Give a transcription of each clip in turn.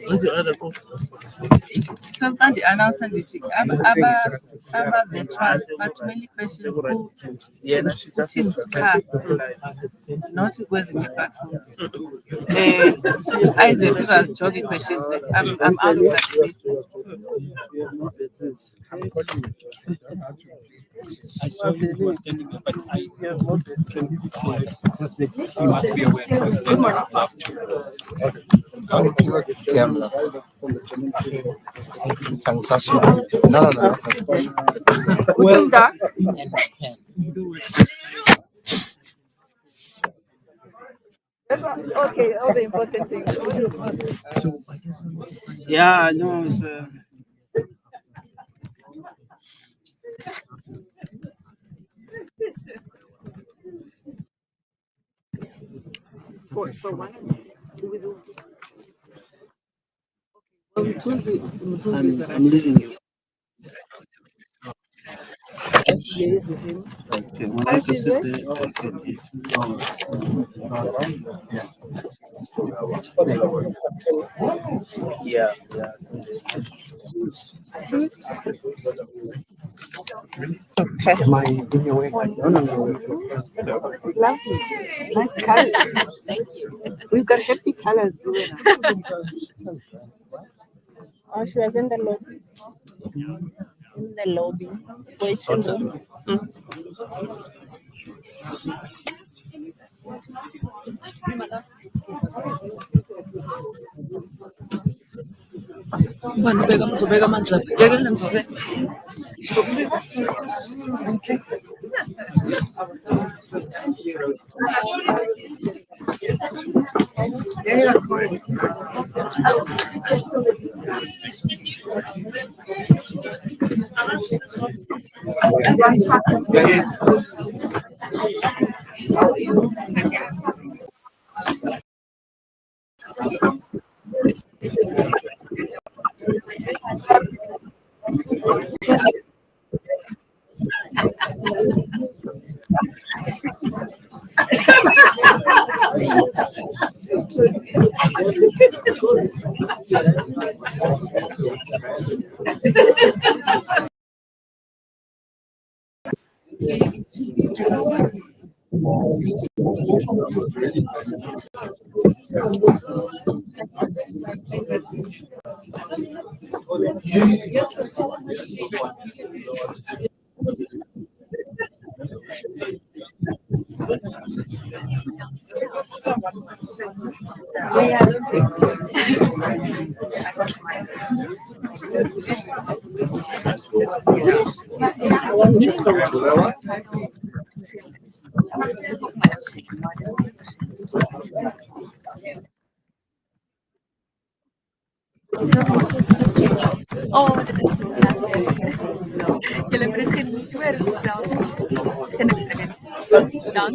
What's your other call? Sometimes the announcement is about veterans, but mainly questions who teams car, not where they get back home. Isaac, those are jogging questions. I'm out of that space. I saw you were standing up, but I just that you must be aware because then you have Well, okay, all the important things. Yeah, no, it's for one. I'm losing you. Liaise with him. Okay, when I can sit there, yeah. Okay. Lovely. Nice colors. Thank you. We've got happy colors. Oh, she was in the lobby. In the lobby. Waiting room. Que lembrei que ele muito era social. Que não excelente. Não.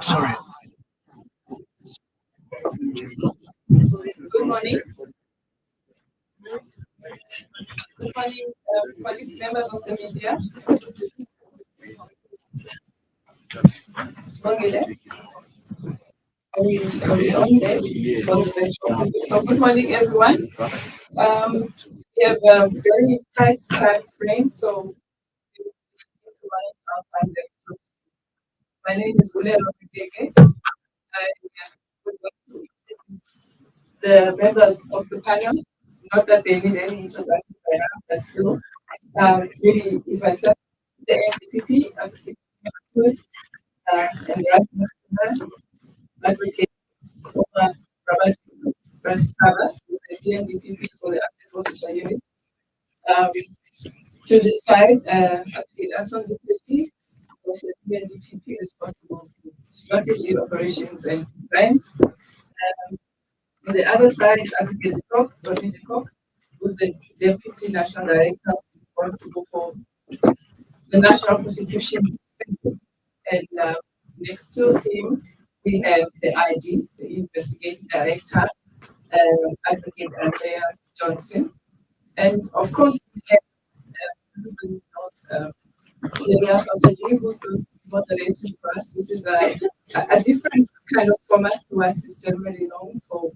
Sorry. Good morning. Good morning, colleagues, members of the media. So good morning, everyone. We have a very tight time frame, so my name is Ule Rokiteke. The members of the panel, not that they need any introduction by now, but still, really, if I start the NDPP, and advocate Sabah, the NDPP for the Active Officer Unit, to decide, Anton Duplessis of the NDPP responsible for strategy, operations, and compliance. On the other side, Advocate Cook, who's the Deputy National Director responsible for the National Prosecutions Service. And next to him, we have the ID, the Investigating Director, Advocate Andrea Johnson. And of course, we have everybody knows Ilya Babaji, who's going to be moderating for us. This is a different kind of format to what is generally known for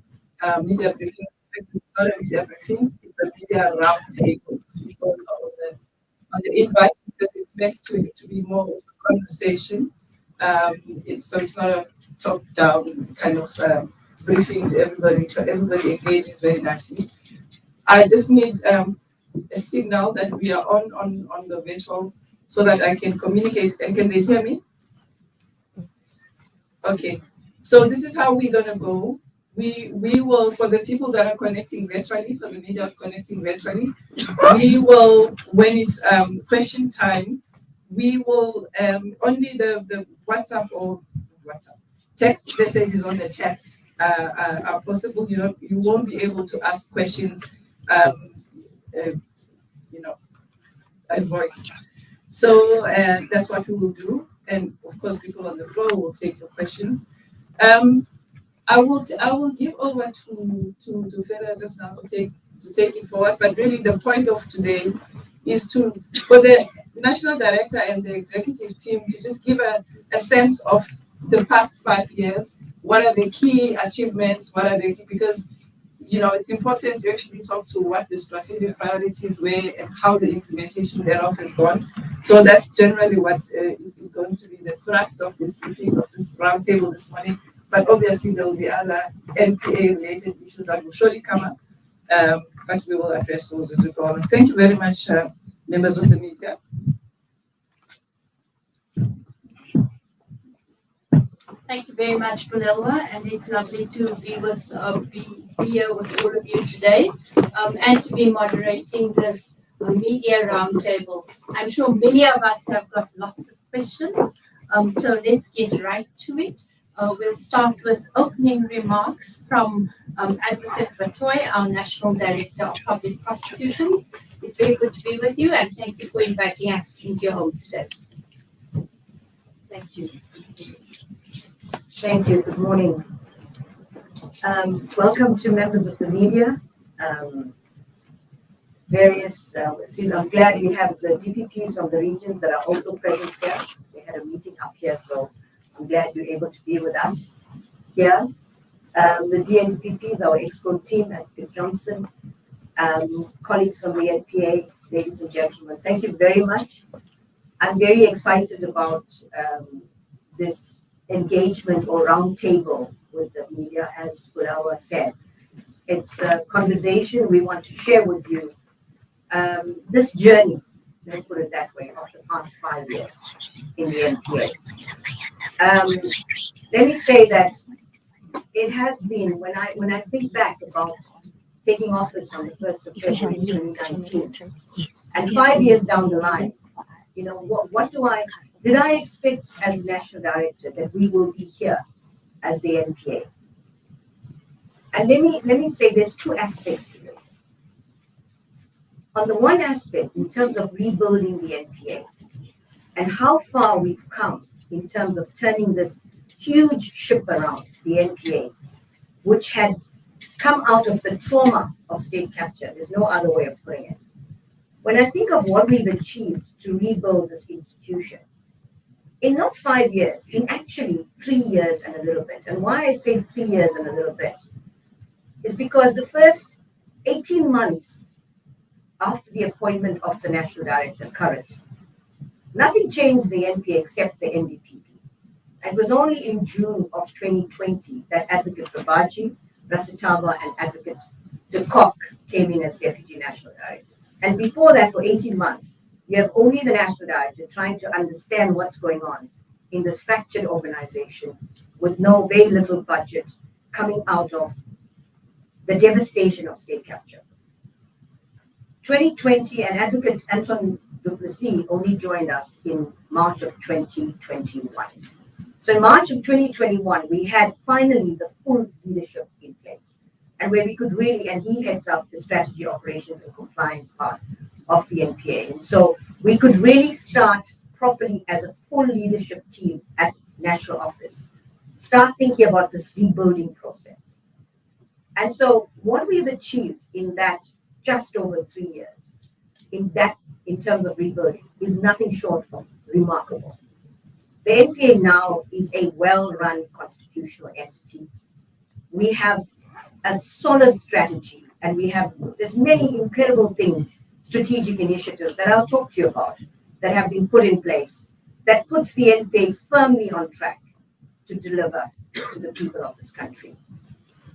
media briefing. This is not a media briefing, it's a media roundtable. So on the invite, because it's meant to be more of a conversation. So it's not a top-down kind of briefing to everybody, so everybody engages very nicely. I just need a signal that we are on the virtual so that I can communicate. And can they hear me? Okay. So this is how we're gonna go. We will, for the people that are connecting virtually, for the media connecting virtually, we will, when it's question time, we will only the WhatsApp or WhatsApp text messages on the chat are possible. You won't be able to ask questions, by voice. So that's what we will do, and of course, people on the floor will take your questions. I will give over to Fera just now to take it forward. But really, the point of today is for the national director and the executive team to just give a sense of the past 5 years. What are the key achievements? Because it's important to actually talk to what the strategic priorities were and how the implementation thereof has gone. So that's generally what is going to be the thrust of this briefing, of this roundtable this morning. But obviously there will be other NPA related issues that will surely come up, but we will address those as we go on. Thank you very much, members of the media. Thank you very much, Bulelwa, and it's lovely to be here with all of you today, and to be moderating this media roundtable. I'm sure many of us have got lots of questions, so let's get right to it. We'll start with opening remarks from Advocate Batohi, our National Director of Public Prosecutions. It's very good to be with you, and thank you for inviting us into your home today. Thank you. Thank you. Good morning. Welcome to members of the media. I'm glad we have the DPPs from the regions that are also present here. They had a meeting up here, so I'm glad you're able to be with us here. The NDPPs, our ExCo team, Advocate Johnson, colleagues from the NPA, ladies and gentlemen, thank you very much. I'm very excited about this engagement or roundtable with the media, as Bulelwa said. It's a conversation we want to share with you. This journey, let's put it that way, of the past 5 years in the NPA. Let me say that it has been, when I think back about taking office on the 1st of February 2019, and 5 years down the line, did I expect as National Director that we will be here as the NPA? And let me say there's two aspects to this. On the one aspect, in terms of rebuilding the NPA and how far we've come in terms of turning this huge ship around, the NPA, which had come out of the trauma of state capture. There's no other way of putting it. When I think of what we've achieved to rebuild this institution, in not 5 years, in actually 3 years and a little bit, and why I say 3 years and a little bit, is because the first 18 months after the appointment of the National Director, current, nothing changed the NPA except the NDPP. It was only in June of 2020 that Advocate Babaji, Rasitava, and Advocate de Kock came in as Deputy National Directors. And before that, for 18 months, you have only the National Director trying to understand what's going on in this fractured organization with very little budget coming out of the devastation of state capture. 2020, and Advocate Anton Duplessis only joined us in March of 2021. So in March of 2021, we had finally the full leadership in place, and where we could really, and he heads up the strategy, operations, and compliance part of the NPA. And so we could really start properly as a full leadership team at national office, start thinking about this rebuilding process. And so what we've achieved in that just over 3 years, in terms of rebuilding, is nothing short of remarkable. The NPA now is a well-run constitutional entity. We have a solid strategy, and there's many incredible things, strategic initiatives that I'll talk to you about that have been put in place that puts the NPA firmly on track to deliver to the people of this country.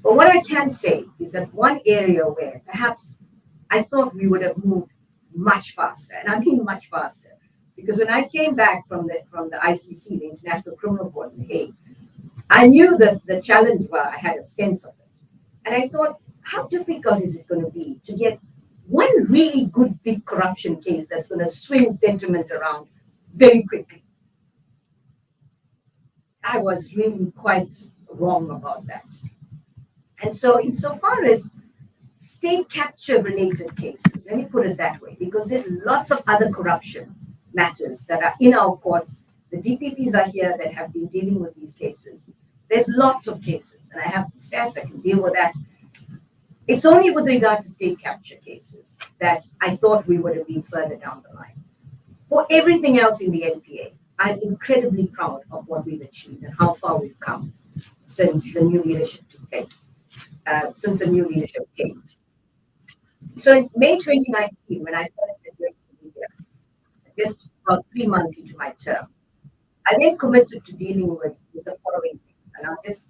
But what I can say is that one area where perhaps I thought we would have moved much faster, and I mean much faster, because when I came back from the ICC, the International Criminal Court in The Hague, I knew that the challenge, well, I had a sense of it. And I thought, how difficult is it going to be to get one really good big corruption case that's going to swing sentiment around very quickly? I was really quite wrong about that. And so insofar as state capture related cases, let me put it that way, because there's lots of other corruption matters that are in our courts. The DPPs are here that have been dealing with these cases. There's lots of cases, and I have the stats, I can deal with that. It's only with regard to state capture cases that I thought we would have been further down the line. For everything else in the NPA, I'm incredibly proud of what we've achieved and how far we've come since the new leadership took place, since the new leadership came. So in May 2019, when I first addressed the media, just about 3 months into my term, I then committed to dealing with the following things, and I'll just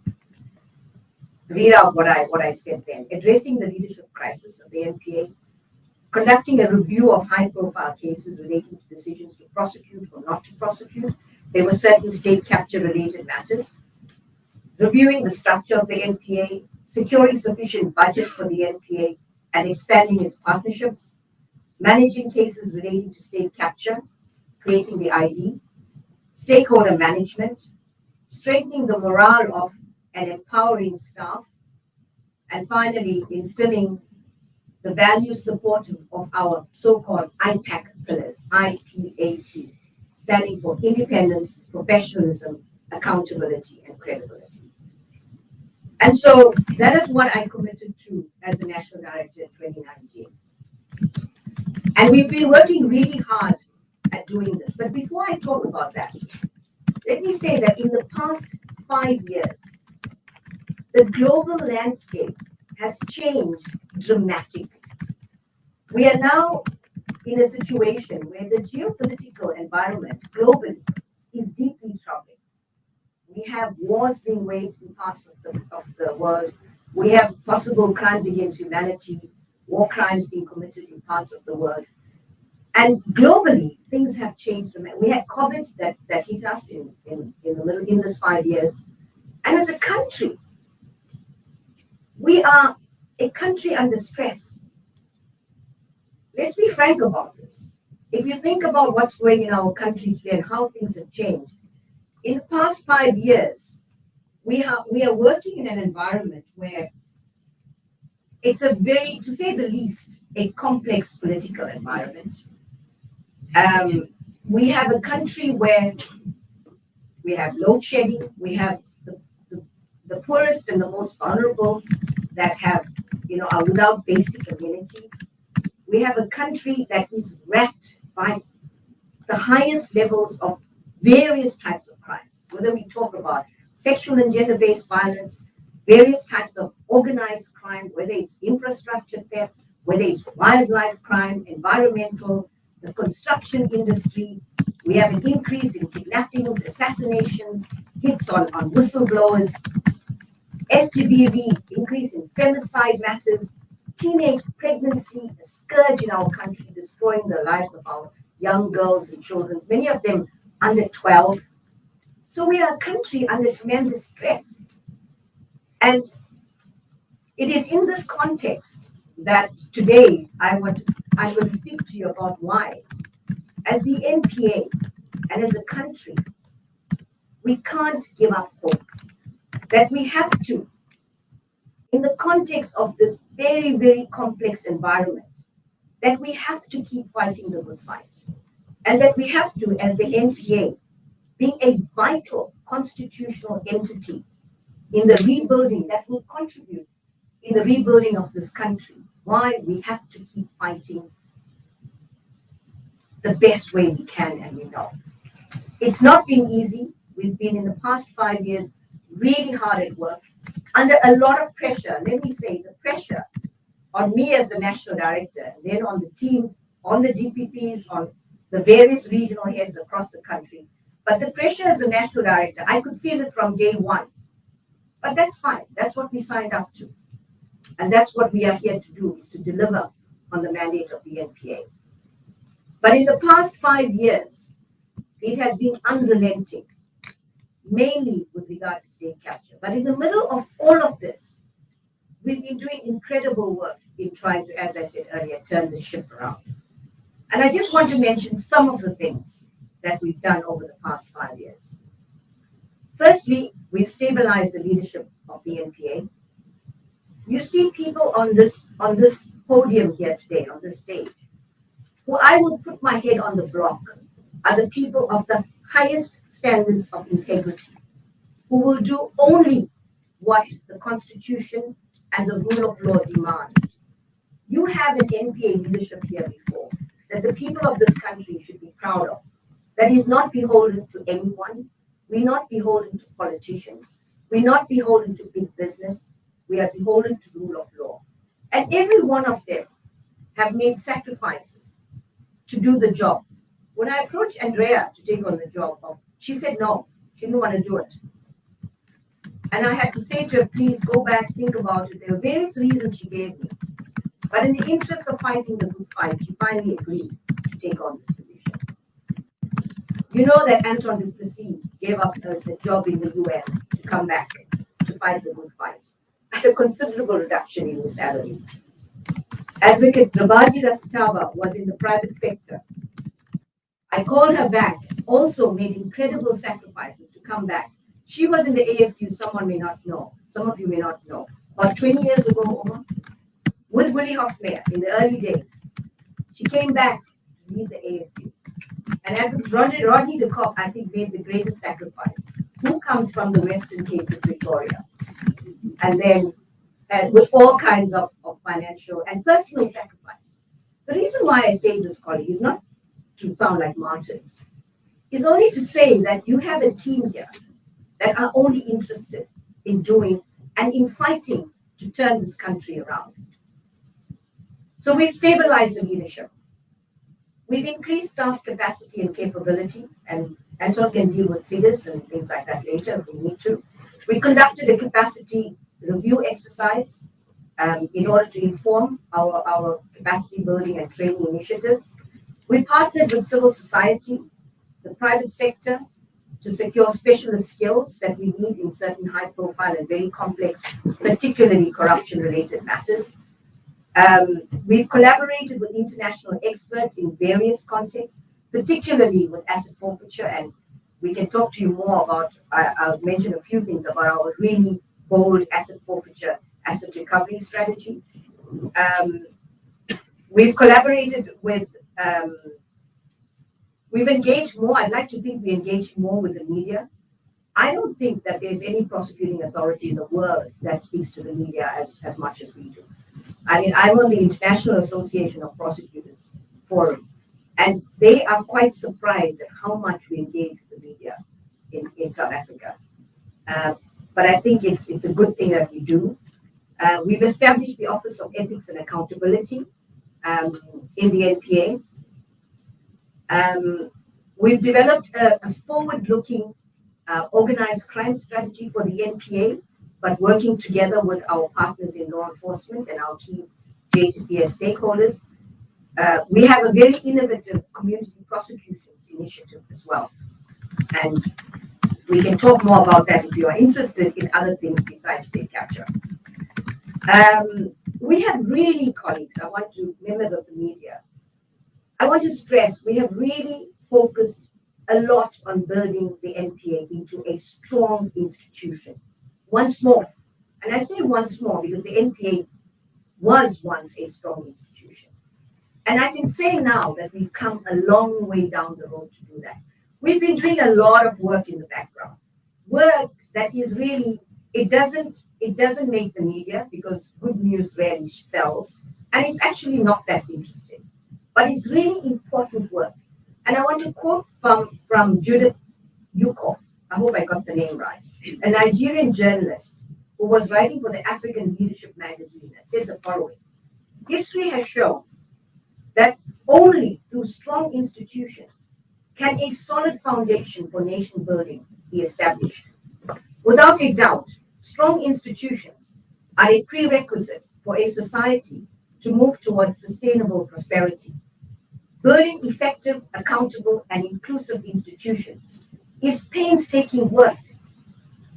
read out what I said then. Addressing the leadership crisis of the NPA, conducting a review of high-profile cases relating to decisions to prosecute or not to prosecute. There were certain state capture-related matters. Reviewing the structure of the NPA, securing sufficient budget for the NPA, and expanding its partnerships. Managing cases relating to state capture, creating the ID. Stakeholder management, strengthening the morale of and empowering staff, and finally instilling the value support of our so-called IPAC pillars, IPAC, standing for independence, professionalism, accountability, and credibility. And so that is what I committed to as a National Director in 2019. And we've been working really hard at doing this. But before I talk about that, let me say that in the past 5 years, the global landscape has changed dramatically. We are now in a situation where the geopolitical environment globally is deeply troubling. We have wars being waged in parts of the world. We have possible crimes against humanity, war crimes being committed in parts of the world. And globally, things have changed. We had COVID that hit us in this 5 years. And as a country, we are a country under stress. Let's be frank about this. If you think about what's going in our country today and how things have changed, in the past 5 years, we are working in an environment where it's a very, to say the least, a complex political environment. We have a country where we have load shedding, we have the poorest and the most vulnerable that are without basic amenities. We have a country that is wrapped by the highest levels of various types of crimes, whether we talk about sexual and gender-based violence, various types of organized crime, whether it's infrastructure theft, whether it's wildlife crime, environmental, the construction industry. We have an increase in kidnappings, assassinations, hits on whistleblowers, SGBV, increase in femicide matters, teenage pregnancy, a scourge in our country, destroying the lives of our young girls and children, many of them under 12. So we are a country under tremendous stress. And it is in this context that today I'm going to speak to you about why, as the NPA and as a country, we can't give up hope. That we have to, in the context of this very, very complex environment, that we have to keep fighting the good fight. And that we have to, as the NPA, being a vital constitutional entity in the rebuilding that will contribute in the rebuilding of this country, why we have to keep fighting the best way we can, and we know. It's not been easy. We've been in the past 5 years really hard at work, under a lot of pressure. Let me say, the pressure on me as the national director, and then on the team, on the DPPs, on the various regional heads across the country. But the pressure as the national director, I could feel it from day one. But that's fine. That's what we signed up to. And that's what we are here to do, is to deliver on the mandate of the NPA. But in the past 5 years, it has been unrelenting, mainly with regard to state capture. But in the middle of all of this, we've been doing incredible work in trying to, as I said earlier, turn the ship around. And I just want to mention some of the things that we've done over the past 5 years. Firstly, we've stabilized the leadership of the NPA. You see people on this podium here today, on this stage, who I will put my head on the block, are the people of the highest standards of integrity, who will do only what the Constitution and the rule of law demands. You have an NPA leadership here before that the people of this country should be proud of, that is not beholden to anyone. We're not beholden to politicians. We're not beholden to big business. We are beholden to rule of law. And every one of them have made sacrifices to do the job. When I approached Andrea to take on the job, she said no, she didn't want to do it. And I had to say to her, please go back, think about it. There were various reasons she gave me. But in the interest of fighting the good fight, she finally agreed to take on this position. You know that Anton Duplessis gave up the job in the UN to come back to fight the good fight at a considerable reduction in his salary. Advocate Rabaji Rastava was in the private sector. I called her back, also made incredible sacrifices to come back. She was in the AFU, someone may not know, some of you may not know. About 20 years ago, Omar, with Willie Hofmeyr in the early days, she came back to lead the AFU. And Advocate Rodney de Kock, I think, made the greatest sacrifice. Who comes from the Western Cape to Pretoria? And then with all kinds of financial and personal sacrifices. The reason why I say this, colleague, is not to sound like martyrs, is only to say that you have a team here that are only interested in doing and in fighting to turn this country around. So we stabilized the leadership. We've increased staff capacity and capability, and Anton can deal with figures and things like that later if we need to. We conducted a capacity review exercise in order to inform our capacity building and training initiatives. We partnered with civil society, the private sector, to secure specialist skills that we need in certain high profile and very complex, particularly corruption related matters. We've collaborated with international experts in various contexts, particularly with asset forfeiture, and we can talk to you more about, I'll mention a few things about our really bold asset forfeiture, asset recovery strategy. We've collaborated with, we've engaged more, I'd like to think we engaged more with the media. I don't think that there's any prosecuting authority in the world that speaks to the media as much as we do. I mean, I'm on the International Association of Prosecutors Forum, and they are quite surprised at how much we engage with the media in South Africa. But I think it's a good thing that we do. We've established the Office of Ethics and Accountability in the NPA. We've developed a forward-looking organized crime strategy for the NPA, but working together with our partners in law enforcement and our key JCPS stakeholders. We have a very innovative community prosecutions initiative as well. And we can talk more about that if you are interested in other things besides state capture. We have really, colleagues, members of the media, I want to stress, we have really focused a lot on building the NPA into a strong institution. Once more, and I say once more because the NPA was once a strong institution. And I can say now that we've come a long way down the road to do that. We've been doing a lot of work in the background. Work that is really, it doesn't make the media because good news rarely sells. And it's actually not that interesting. But it's really important work. And I want to quote from Judith Yuko, I hope I got the name right, a Nigerian journalist who was writing for the African Leadership magazine, and said the following: history has shown that only through strong institutions can a solid foundation for nation building be established. Without a doubt, strong institutions are a prerequisite for a society to move towards sustainable prosperity. Building effective, accountable, and inclusive institutions is painstaking work,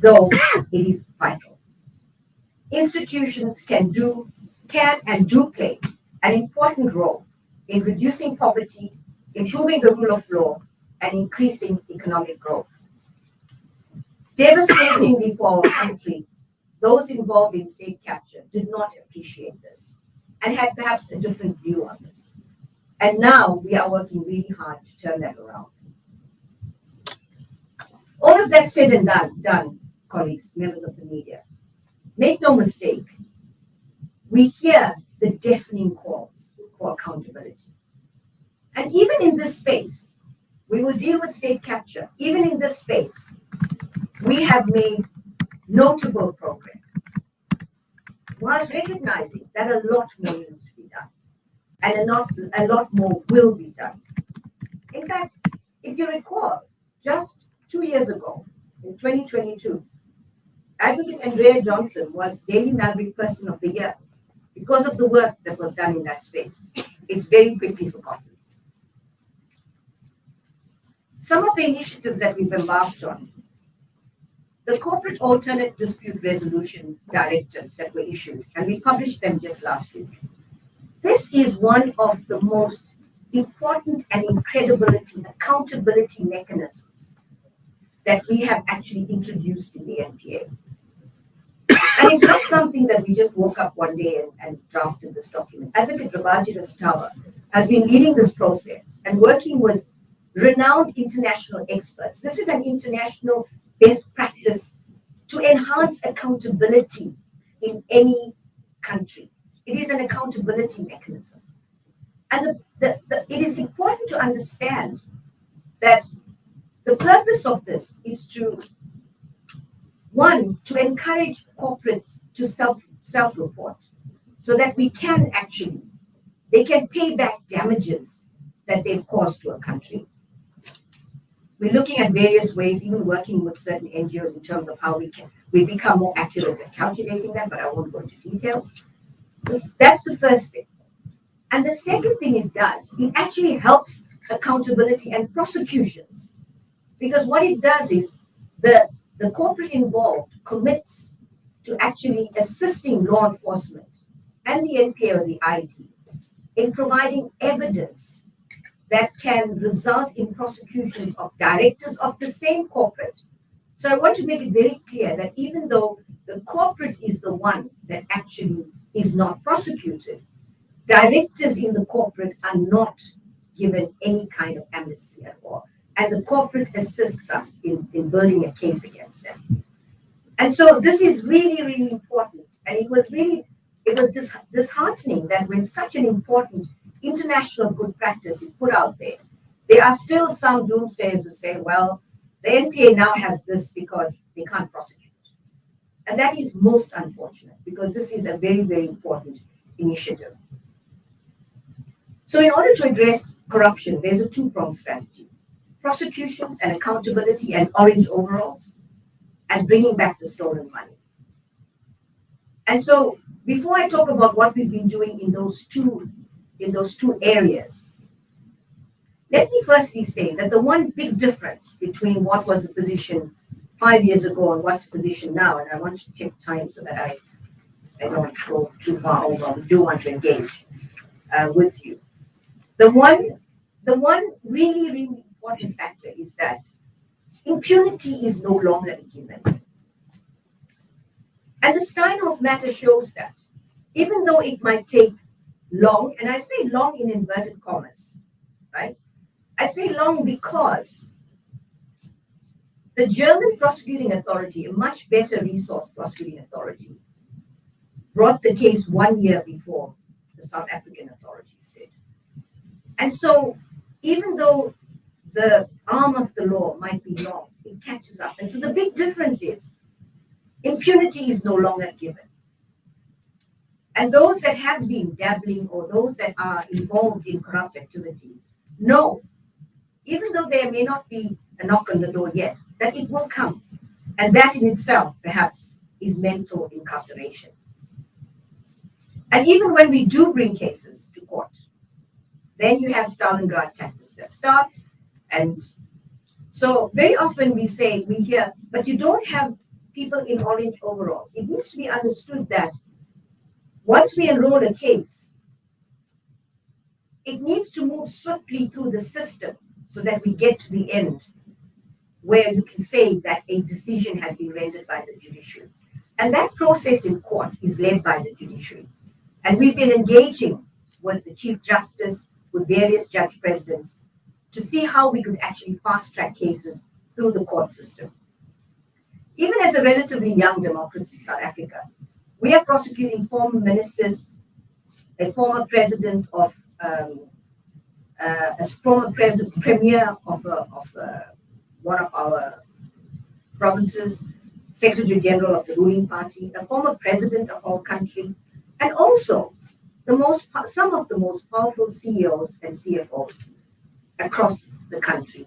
though it is vital. Institutions can and do play an important role in reducing poverty, improving the rule of law, and increasing economic growth. Devastatingly for our country, those involved in state capture did not appreciate this and had perhaps a different view on this. And now we are working really hard to turn that around. All of that said and done, colleagues, members of the media, make no mistake, we hear the deafening calls for accountability. And even in this space, we will deal with state capture. Even in this space, we have made notable progress, whilst recognizing that a lot more needs to be done, and a lot more will be done. In fact, if you recall, just 2 years ago, in 2022, Advocate Andrea Johnson was Daily Maverick Person of the Year because of the work that was done in that space. It's very quickly forgotten. Some of the initiatives that we've embarked on, the corporate alternate dispute resolution directives that were issued, and we published them just last week. This is one of the most important and accountability mechanisms that we have actually introduced in the NPA. And it's not something that we just woke up one day and drafted this document. Advocate Rabajita Stawa has been leading this process and working with renowned international experts. This is an international best practice to enhance accountability in any country. It is an accountability mechanism. And it is important to understand that the purpose of this is to encourage corporates to self-report so that they can pay back damages that they've caused to a country. We're looking at various ways, even working with certain NGOs in terms of how we become more accurate at calculating that, but I won't go into details. That's the first thing. And the second thing it actually helps accountability and prosecutions. Because what it does is the corporate involved commits to actually assisting law enforcement and the NPA or the ID in providing evidence that can result in prosecutions of directors of the same corporate. So I want to make it very clear that even though the corporate is the one that actually is not prosecuted, directors in the corporate are not given any kind of amnesty at all. And the corporate assists us in building a case against them. And so this is really, really important. And it was disheartening that when such an important international good practice is put out there are still some doomsayers who say, well, the NPA now has this because they can't prosecute. And that is most unfortunate because this is a very, very important initiative. So in order to address corruption, there's a two-pronged strategy: prosecutions and accountability and orange overalls, and bringing back the stolen money. And so before I talk about what we've been doing in those two areas, let me firstly say that the one big difference between what was the position 5 years ago and what's the position now, and I want to take time so that I don't go too far over, we do want to engage with you. The one really, really important factor is that impunity is no longer a given. And the Steinhoff matter shows that, even though it might take long, and I say long in inverted commas, right? I say long because the German prosecuting authority, a much better resource prosecuting authority, brought the case 1 year before the South African authorities did. And so, even though the arm of the law might be long, it catches up. And so the big difference is impunity is no longer given. And those that have been dabbling or those that are involved in corrupt activities know, even though there may not be a knock on the door yet, that it will come. And that in itself, perhaps, is mental incarceration. And even when we do bring cases to court, then you have Stalingrad tactics that start. And so very often we hear, but you don't have people in orange overalls. It needs to be understood that once we enroll a case, it needs to move swiftly through the system so that we get to the end where you can say that a decision has been rendered by the judiciary. And that process in court is led by the judiciary. And we've been engaging with the Chief Justice, with various judge presidents, to see how we could actually fast-track cases through the court system. Even as a relatively young democracy, South Africa, we are prosecuting former ministers, a former president of, a former premier of one of our provinces, Secretary General of the ruling party, a former president of our country, and also some of the most powerful CEOs and CFOs across the country,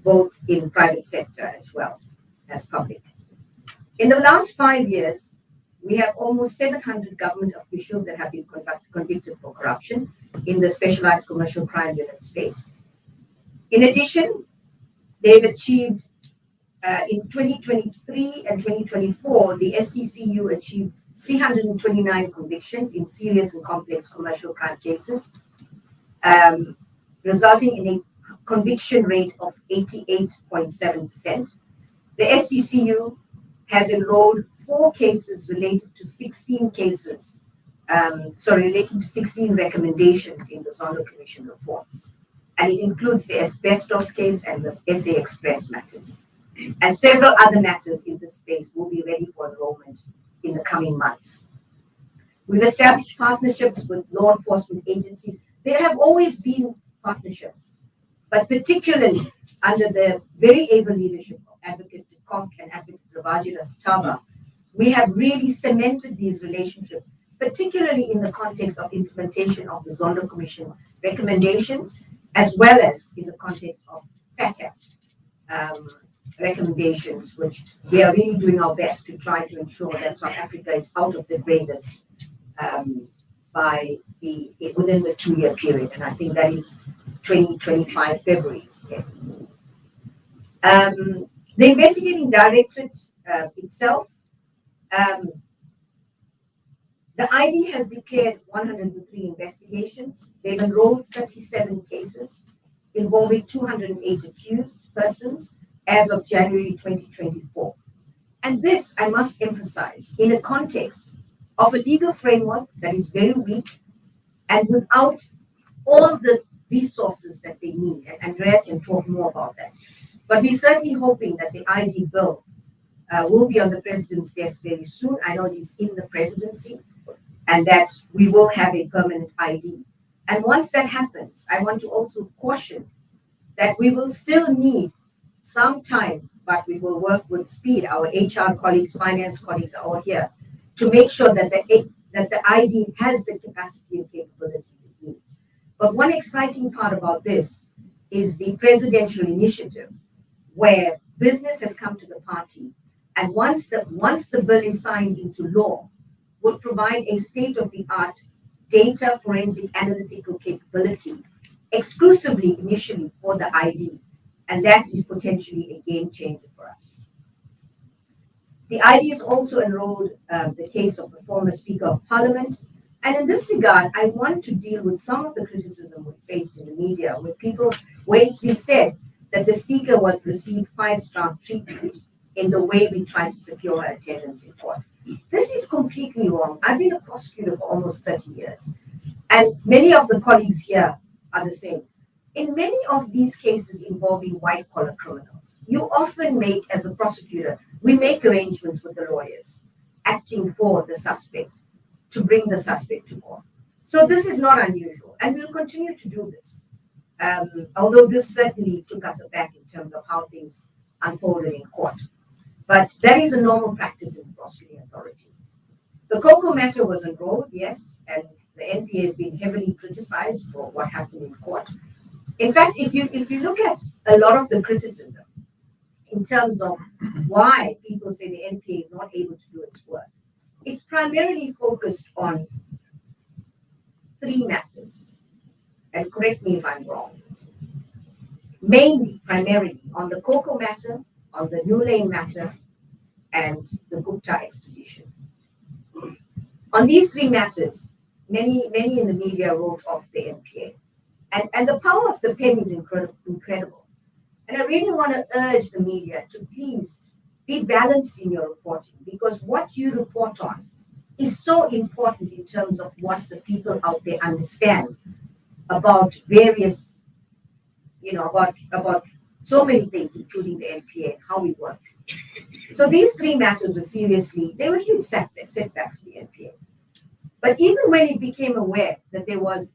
both in private sector as well as public. In the last 5 years, we have almost 700 government officials that have been convicted for corruption in the specialized commercial crime unit space. In addition, they've achieved, in 2023 and 2024, the SCCU achieved 329 convictions in serious and complex commercial crime cases, resulting in a conviction rate of 88.7%. The SCCU has enrolled 4 cases related to 16 cases, relating to 16 recommendations in the Zondo Commission reports. And it includes the asbestos case and the SA Express matters. And several other matters in this space will be ready for enrollment in the coming months. We've established partnerships with law enforcement agencies. There have always been partnerships, but particularly under the very able leadership of Advocate de Kock and Advocate Ravajila Stava, we have really cemented these relationships, particularly in the context of implementation of the Zondo Commission recommendations, as well as in the context of FATF recommendations, which we are really doing our best to try to ensure that South Africa is out of the graders within the 2-year period, and I think that is 2025 February. Okay. The investigating directorate itself, the ID has declared 103 investigations. They've enrolled 37 cases involving 208 accused persons as of January 2024. And this, I must emphasize, in a context of a legal framework that is very weak and without all the resources that they need. And Andrea can talk more about that. But we're certainly hoping that the ID bill will be on the president's desk very soon. I know it is in the presidency, and that we will have a permanent ID. And once that happens, I want to also caution that we will still need some time, but we will work with speed. Our HR colleagues, finance colleagues are all here to make sure that the ID has the capacity and capabilities it needs. But one exciting part about this is the presidential initiative, where business has come to the party, and once the bill is signed into law, will provide a state-of-the-art data forensic analytical capability exclusively initially for the ID, and that is potentially a game changer for us. The ID has also enrolled the case of the former Speaker of Parliament, and in this regard, I want to deal with some of the criticism we faced in the media, where it's been said that the speaker was received 5-star treatment in the way we try to secure her attendance in court. This is completely wrong. I've been a prosecutor for almost 30 years, and many of the colleagues here are the same. In many of these cases involving white-collar criminals, you often make, as a prosecutor, we make arrangements with the lawyers acting for the suspect to bring the suspect to court. So this is not unusual, and we'll continue to do this. Although this certainly took us aback in terms of how things unfolded in court. But that is a normal practice in the prosecuting authority. The COCO matter was enrolled, yes, and the NPA has been heavily criticized for what happened in court. In fact, if you look at a lot of the criticism in terms of why people say the NPA is not able to do its work, it's primarily focused on 3 matters. And correct me if I'm wrong. Mainly, primarily, on the COCO matter, on the New Lane matter, and the Gupta extradition. On these 3 matters, many in the media wrote off the NPA. And the power of the pen is incredible. And I really want to urge the media to please be balanced in your reporting, because what you report on is so important in terms of what the people out there understand about various, about so many things, including the NPA and how we work. So these 3 matters were they were huge setbacks for the NPA. But even when it became aware that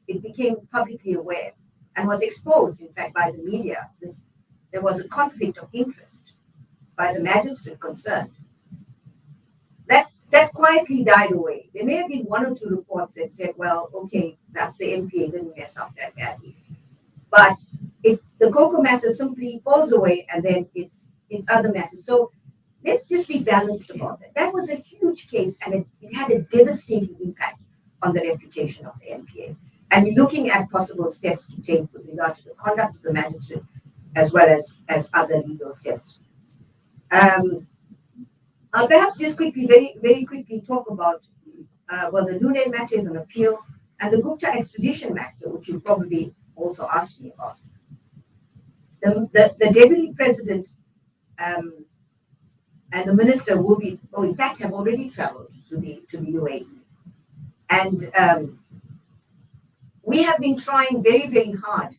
it became publicly aware and was exposed, in fact, by the media, there was a conflict of interest by the magistrate concerned. That quietly died away. There may have been 1 or 2 reports that said, well, okay, perhaps the NPA didn't mess up that badly. But the COCO matter simply falls away, and then it's other matters. So let's just be balanced about that. That was a huge case, and it had a devastating impact on the reputation of the NPA. And we're looking at possible steps to take with regard to the conduct of the magistrate, as well as other legal steps. I'll perhaps just quickly, very, very quickly talk about, the New Lane matter is on appeal, and the Gupta extradition matter, which you probably also asked me about. The deputy president and the minister will be, in fact, have already traveled to the UAE. And we have been trying very, very hard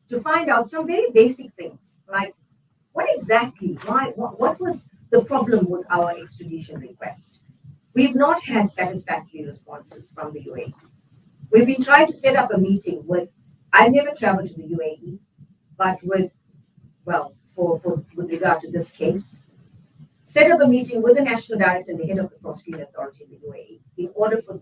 to find out some very basic things, like what was the problem with our extradition request? We've not had satisfactory responses from the UAE. We've been trying to set up a meeting I've never traveled to the UAE, but with regard to this case, set up a meeting with the National Director and the head of the prosecuting authority in the UAE in order for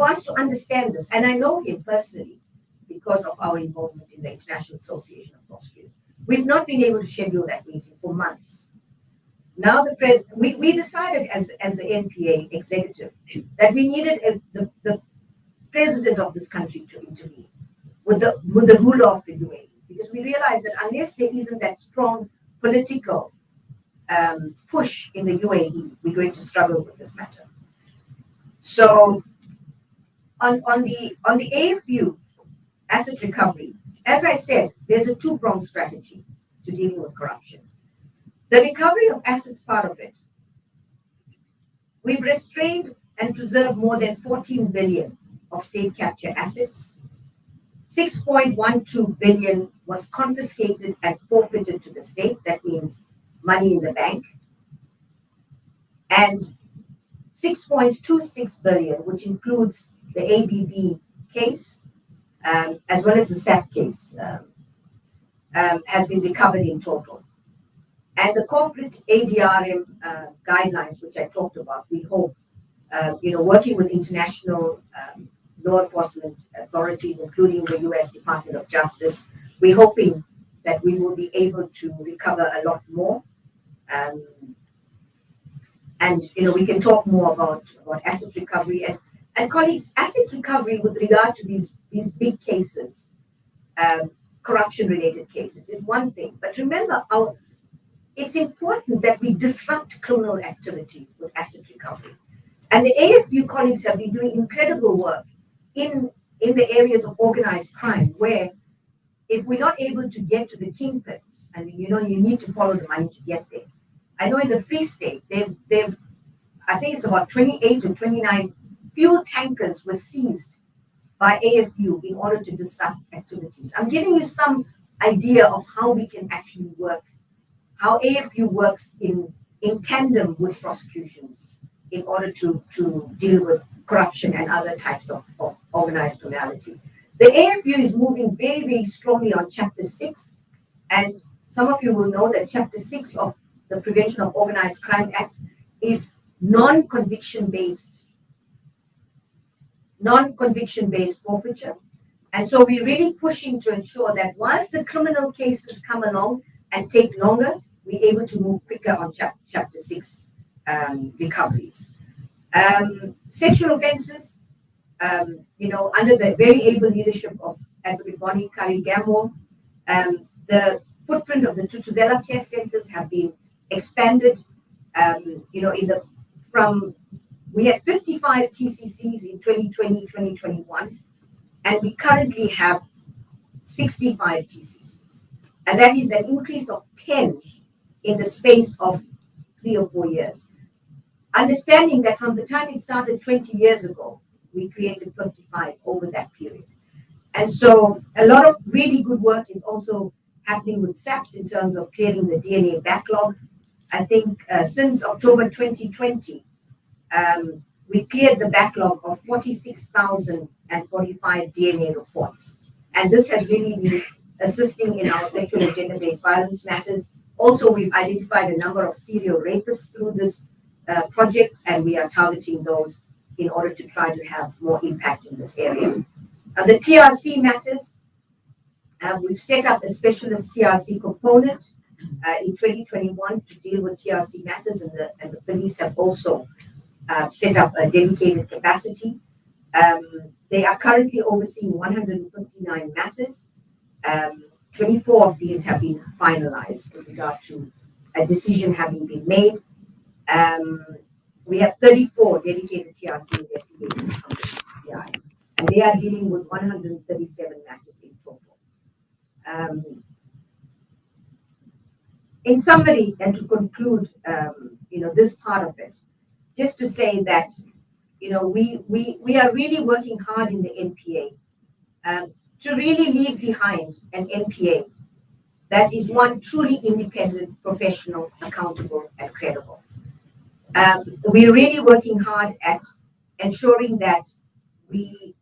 us to understand this. And I know him personally because of our involvement in the International Association of Prosecutors. We've not been able to schedule that meeting for months. Now we decided as the NPA executive that we needed the president of this country to intervene with the ruler of the UAE, because we realized that unless there isn't that strong political push in the UAE, we're going to struggle with this matter. So on the AFU asset recovery, as I said, there's a 2-pronged strategy to dealing with corruption. The recovery of assets part of it. We've restrained and preserved more than 14 billion of state capture assets. 6.12 billion was confiscated and forfeited to the state. That means money in the bank. And 6.26 billion, which includes the ABB case, as well as the SAP case, has been recovered in total. And the corporate ADRM guidelines, which I talked about, we hope, working with international law enforcement authorities, including the U.S. Department of Justice, we're hoping that we will be able to recover a lot more. And we can talk more about asset recovery. And colleagues, asset recovery with regard to these big cases, corruption-related cases, is one thing. But remember, it's important that we disrupt criminal activities with asset recovery. And the AFU colleagues have been doing incredible work in the areas of organized crime, where if we're not able to get to the kingpins, I mean, you need to follow the money to get there. I know in the Free State, they've I think it's about 28 or 29 fuel tankers were seized by AFU in order to disrupt activities. I'm giving you some idea of how we can actually work, how AFU works in tandem with prosecutions in order to deal with corruption and other types of organized criminality. The AFU is moving very, very strongly on Chapter 6, and some of you will know that Chapter 6 of the Prevention of Organized Crime Act is non-conviction based forfeiture. And so we're really pushing to ensure that once the criminal cases come along and take longer, we're able to move quicker on Chapter 6 recoveries. Sexual offenses, under the very able leadership of Advocate Bonnie Curry-Gamble, the footprint of the Tutuzela care centers have been expanded. We had 55 TCCs in 2020, 2021, and we currently have 65 TCCs. And that is an increase of 10 in the space of 3 or 4 years. Understanding that from the time it started 20 years ago, we created 55 over that period. And so a lot of really good work is also happening with SAPS in terms of clearing the DNA backlog. I think since October 2020, we cleared the backlog of 46,045 DNA reports. And this has really been assisting in our sexual and gender-based violence matters. Also, we've identified a number of serial rapists through this project, and we are targeting those in order to try to have more impact in this area. The TRC matters, we've set up a specialist TRC component in 2021 to deal with TRC matters, and the police have also set up a dedicated capacity. They are currently overseeing 159 matters. 24 of these have been finalized with regard to a decision having been made. We have 34 dedicated TRC investigators from the CCI, and they are dealing with 137 matters in total. In summary, and to conclude, this part of it, just to say that, we are really working hard in the NPA to really leave behind an NPA that is one truly independent, professional, accountable, and credible. We're really working hard at ensuring that we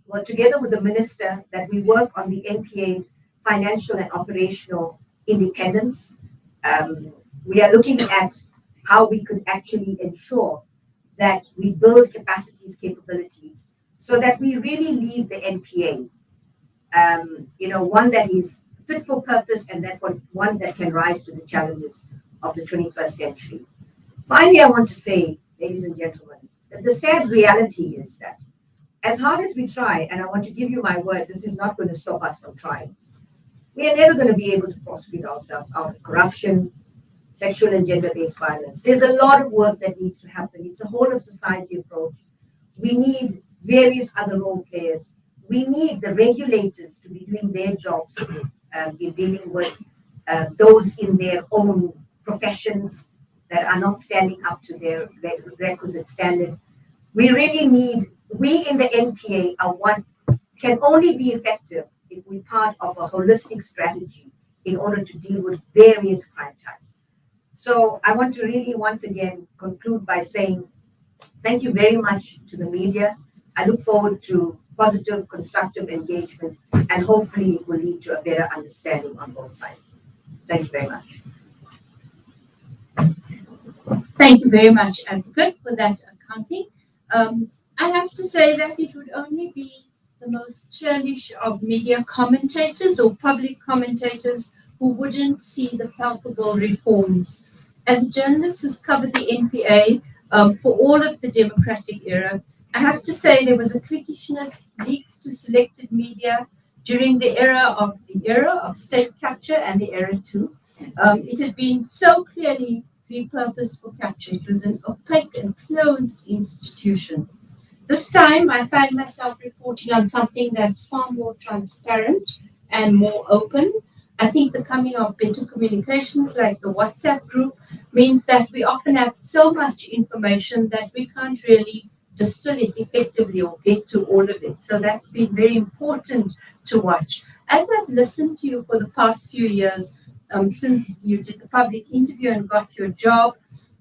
work together with the minister, that we work on the NPA's financial and operational independence. We are looking at how we could actually ensure that we build capacities, capabilities, so that we really leave the NPA, one that is fit for purpose and that one that can rise to the challenges of the 21st century. Finally, I want to say, ladies and gentlemen, that the sad reality is that as hard as we try, and I want to give you my word, this is not going to stop us from trying. We are never going to be able to prosecute ourselves out of corruption, sexual and gender-based violence. There's a lot of work that needs to happen. It's a whole of society approach. We need various other role players. We need the regulators to be doing their jobs in dealing with those in their own professions that are not standing up to their requisite standard. We in the NPA can only be effective if we're part of a holistic strategy in order to deal with various crime types. So I want to really once again conclude by saying thank you very much to the media. I look forward to positive, constructive engagement, and hopefully it will lead to a better understanding on both sides. Thank you very much. Thank you very much, Advocate, for that accounting. I have to say that it would only be the most churlish of media commentators or public commentators who wouldn't see the palpable reforms. As a journalist who's covered the NPA for all of the democratic era, I have to say there was a cliquishness, leaks to selected media during the era of state capture and the era two. It had been so clearly repurposed for capture. It was an opaque and closed institution. This time I find myself reporting on something that's far more transparent and more open. I think the coming of better communications like the WhatsApp group means that we often have so much information that we can't really distill it effectively or get to all of it. So that's been very important to watch. As I've listened to you for the past few years, since you did the public interview and got your job,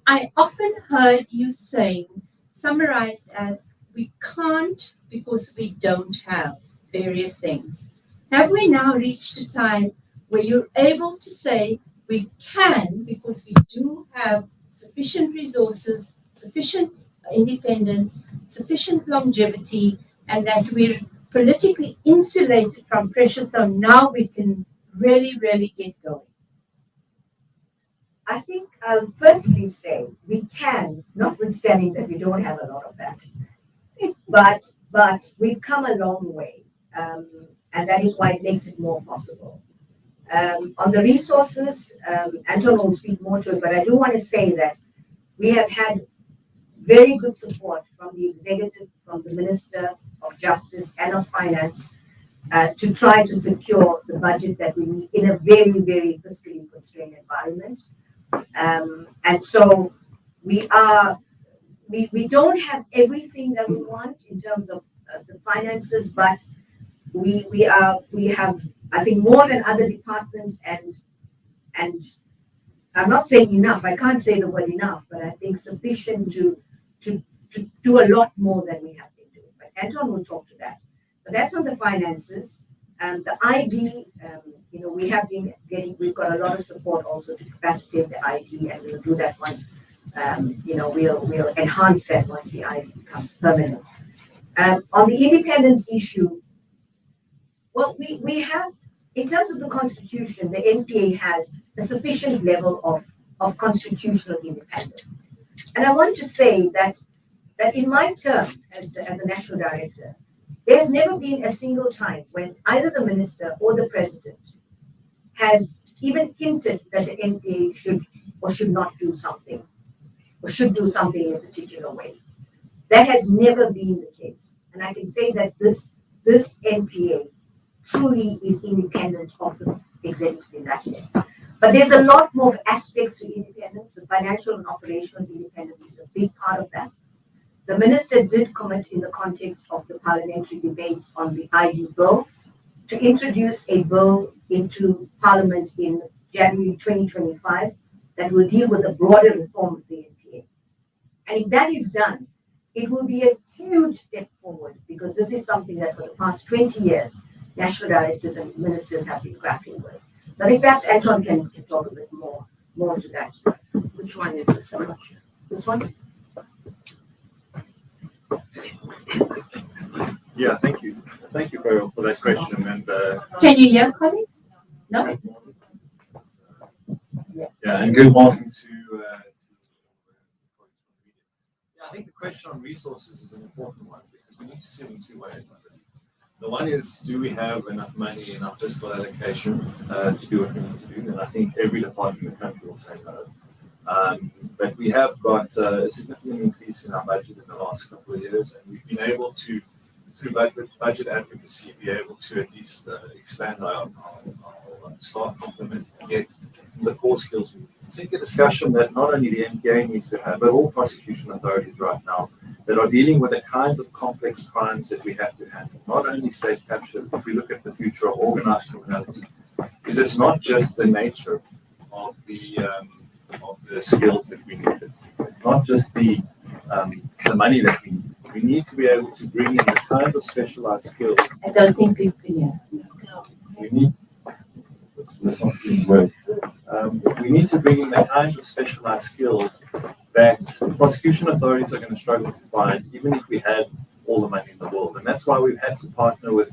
I often heard you saying, summarized as, we can't because we don't have various things. Have we now reached a time where you're able to say we can because we do have sufficient resources, sufficient independence, sufficient longevity, and that we're politically insulated from pressure, so now we can really get going? I think I'll firstly say we can, notwithstanding that we don't have a lot of that. But we've come a long way, and that is why it makes it more possible. On the resources, Anton will speak more to it, but I do want to say that we have had very good support from the executive, from the Minister of Justice and of Finance to try to secure the budget that we need in a very fiscally constrained environment. And so we don't have everything that we want in terms of the finances, but we have, I think, more than other departments, and I'm not saying enough. I can't say the word enough, but I think sufficient to do a lot more than we have been doing. But Anton will talk to that. But that's on the finances. The ID, we've got a lot of support also to capacitate the ID, and we'll do that once. We'll enhance that once the ID becomes permanent. On the independence issue, well, we have, in terms of the Constitution, the NPA has a sufficient level of constitutional independence. And I want to say that in my term as a National Director, there's never been a single time when either the Minister or the President has even hinted that the NPA should or should not do something, or should do something in a particular way. That has never been the case. And I can say that this NPA truly is independent of the executive in that sense. But there's a lot more aspects to independence. The financial and operational independence is a big part of that. The Minister did commit, in the context of the parliamentary debates on the ID bill, to introduce a bill into Parliament in January 2025 that will deal with a broader reform of the NPA. And if that is done, it will be a huge step forward, because this is something that for the past 20 years, national directors and ministers have been grappling with. So I think perhaps Anton can talk a bit more to that. Which one is this? This one? Yeah, thank you. Thank you for that question. And Can you hear, colleagues? No? Yeah, and good morning to I think the question on resources is an important one, because we need to see it in two ways, I believe. The one is, do we have enough money, enough fiscal allocation to do what we need to do? And I think every department in the country will say no. But we have got a significant increase in our budget in the last couple of years, and we've been able to, through budget advocacy, be able to at least expand our staff complements and get the core skills we need. I think a discussion that not only the NPA needs to have, but all prosecution authorities right now that are dealing with the kinds of complex crimes that we have to handle, not only state capture, but if we look at the future of organized criminality, is it's not just the nature of the skills that we need. It's not just the money that we need. We need to be able to bring in the kinds of specialized skills. I don't think we can hear. We need. This one seems worse. We need to bring in the kinds of specialized skills that prosecution authorities are going to struggle to find, even if we had all the money in the world. And that's why we've had to partner with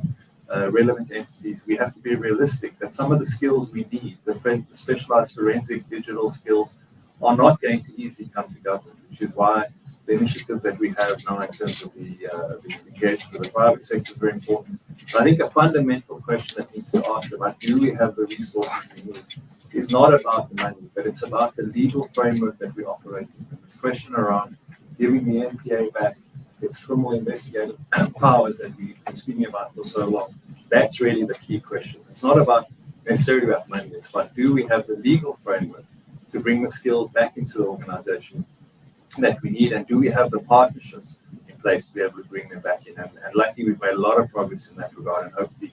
relevant entities. We have to be realistic that some of the skills we need, the specialized forensic digital skills, are not going to easily come to government, which is why the initiative that we have now in terms of the engagement with the private sector is very important. So I think a fundamental question that needs to ask about, do we have the resources we need, is not about the money, but it's about the legal framework that we operate in. And this question around giving the NPA back its criminal investigative powers that we've been speaking about for so long. That's really the key question. It's not about necessarily about money. It's about, do we have the legal framework to bring the skills back into the organization that we need, and do we have the partnerships in place to be able to bring them back in? And luckily, we've made a lot of progress in that regard, and hopefully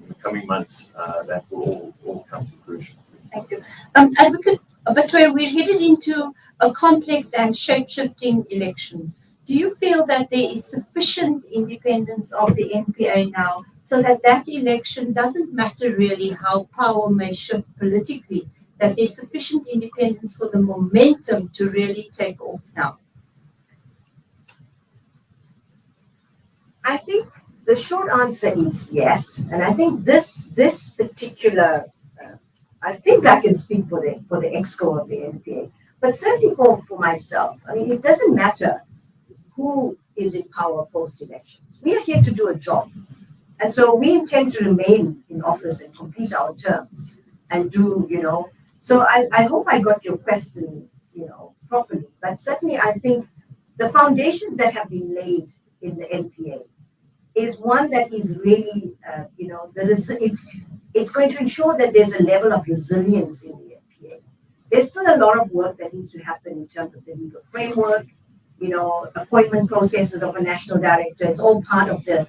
in the coming months that will all come to fruition. Thank you. Advocate Batohi, we're headed into a complex and shape-shifting election. Do you feel that there is sufficient independence of the NPA now so that that election doesn't matter really how power may shift politically, that there's sufficient independence for the momentum to really take off now? I think the short answer is yes, and I think this particular, I think I can speak for the ExCo of the NPA, but certainly for myself. I mean, it doesn't matter who is in power post-elections. We are here to do a job, and so we intend to remain in office and complete our terms and do, So I hope I got your question, properly. But certainly, I think the foundations that have been laid in the NPA is one that is really, it's going to ensure that there's a level of resilience in the NPA. There's still a lot of work that needs to happen in terms of the legal framework, appointment processes of a national director. It's all part of the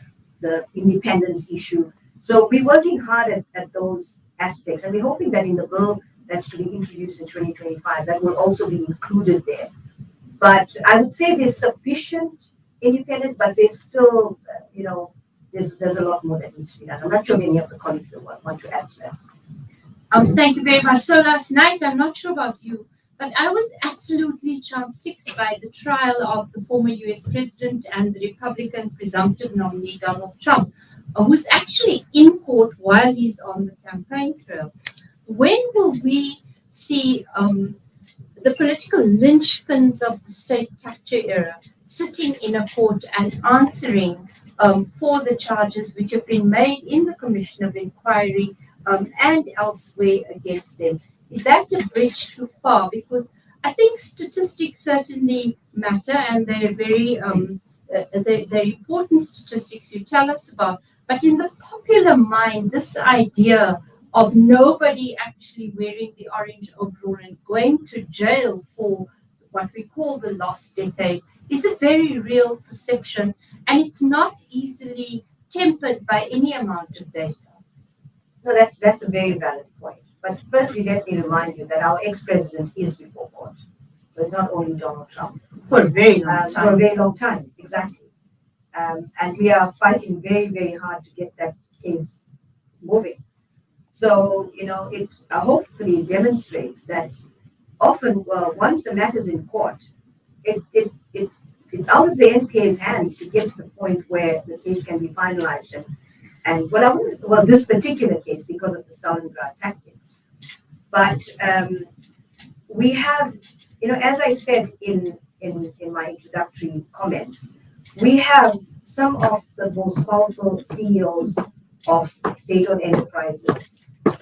independence issue. So we're working hard at those aspects, and we're hoping that in the bill that's to be introduced in 2025, that will also be included there. But I would say there's sufficient independence, but there's still, there's a lot more that needs to be done. I'm not sure if any of the colleagues want to add to that. Thank you very much. So last night, I'm not sure about you, but I was absolutely transfixed by the trial of the former US president and the Republican presumptive nominee, Donald Trump, who's actually in court while he's on the campaign trail. When will we see the political linchpins of the state capture era sitting in a court and answering for the charges which have been made in the Commission of Inquiry and elsewhere against them? Is that a bridge too far? Because I think statistics certainly matter, and they're very they're important statistics you tell us about. But in the popular mind, this idea of nobody actually wearing the orange overall and going to jail for what we call the lost decade is a very real perception, and it's not easily tempered by any amount of data. No, that's a very valid point. But firstly, let me remind you that our ex-president is before court. So it's not only Donald Trump. For a very long time. For a very long time, exactly. And we are fighting very, very hard to get that case moving. So, it hopefully demonstrates that often, once the matter's in court, it's out of the NPA's hands to get to the point where the case can be finalized. And this particular case, because of the Stalingrad tactics. But we have, as I said in my introductory comment, we have some of the most powerful CEOs of state-owned enterprises.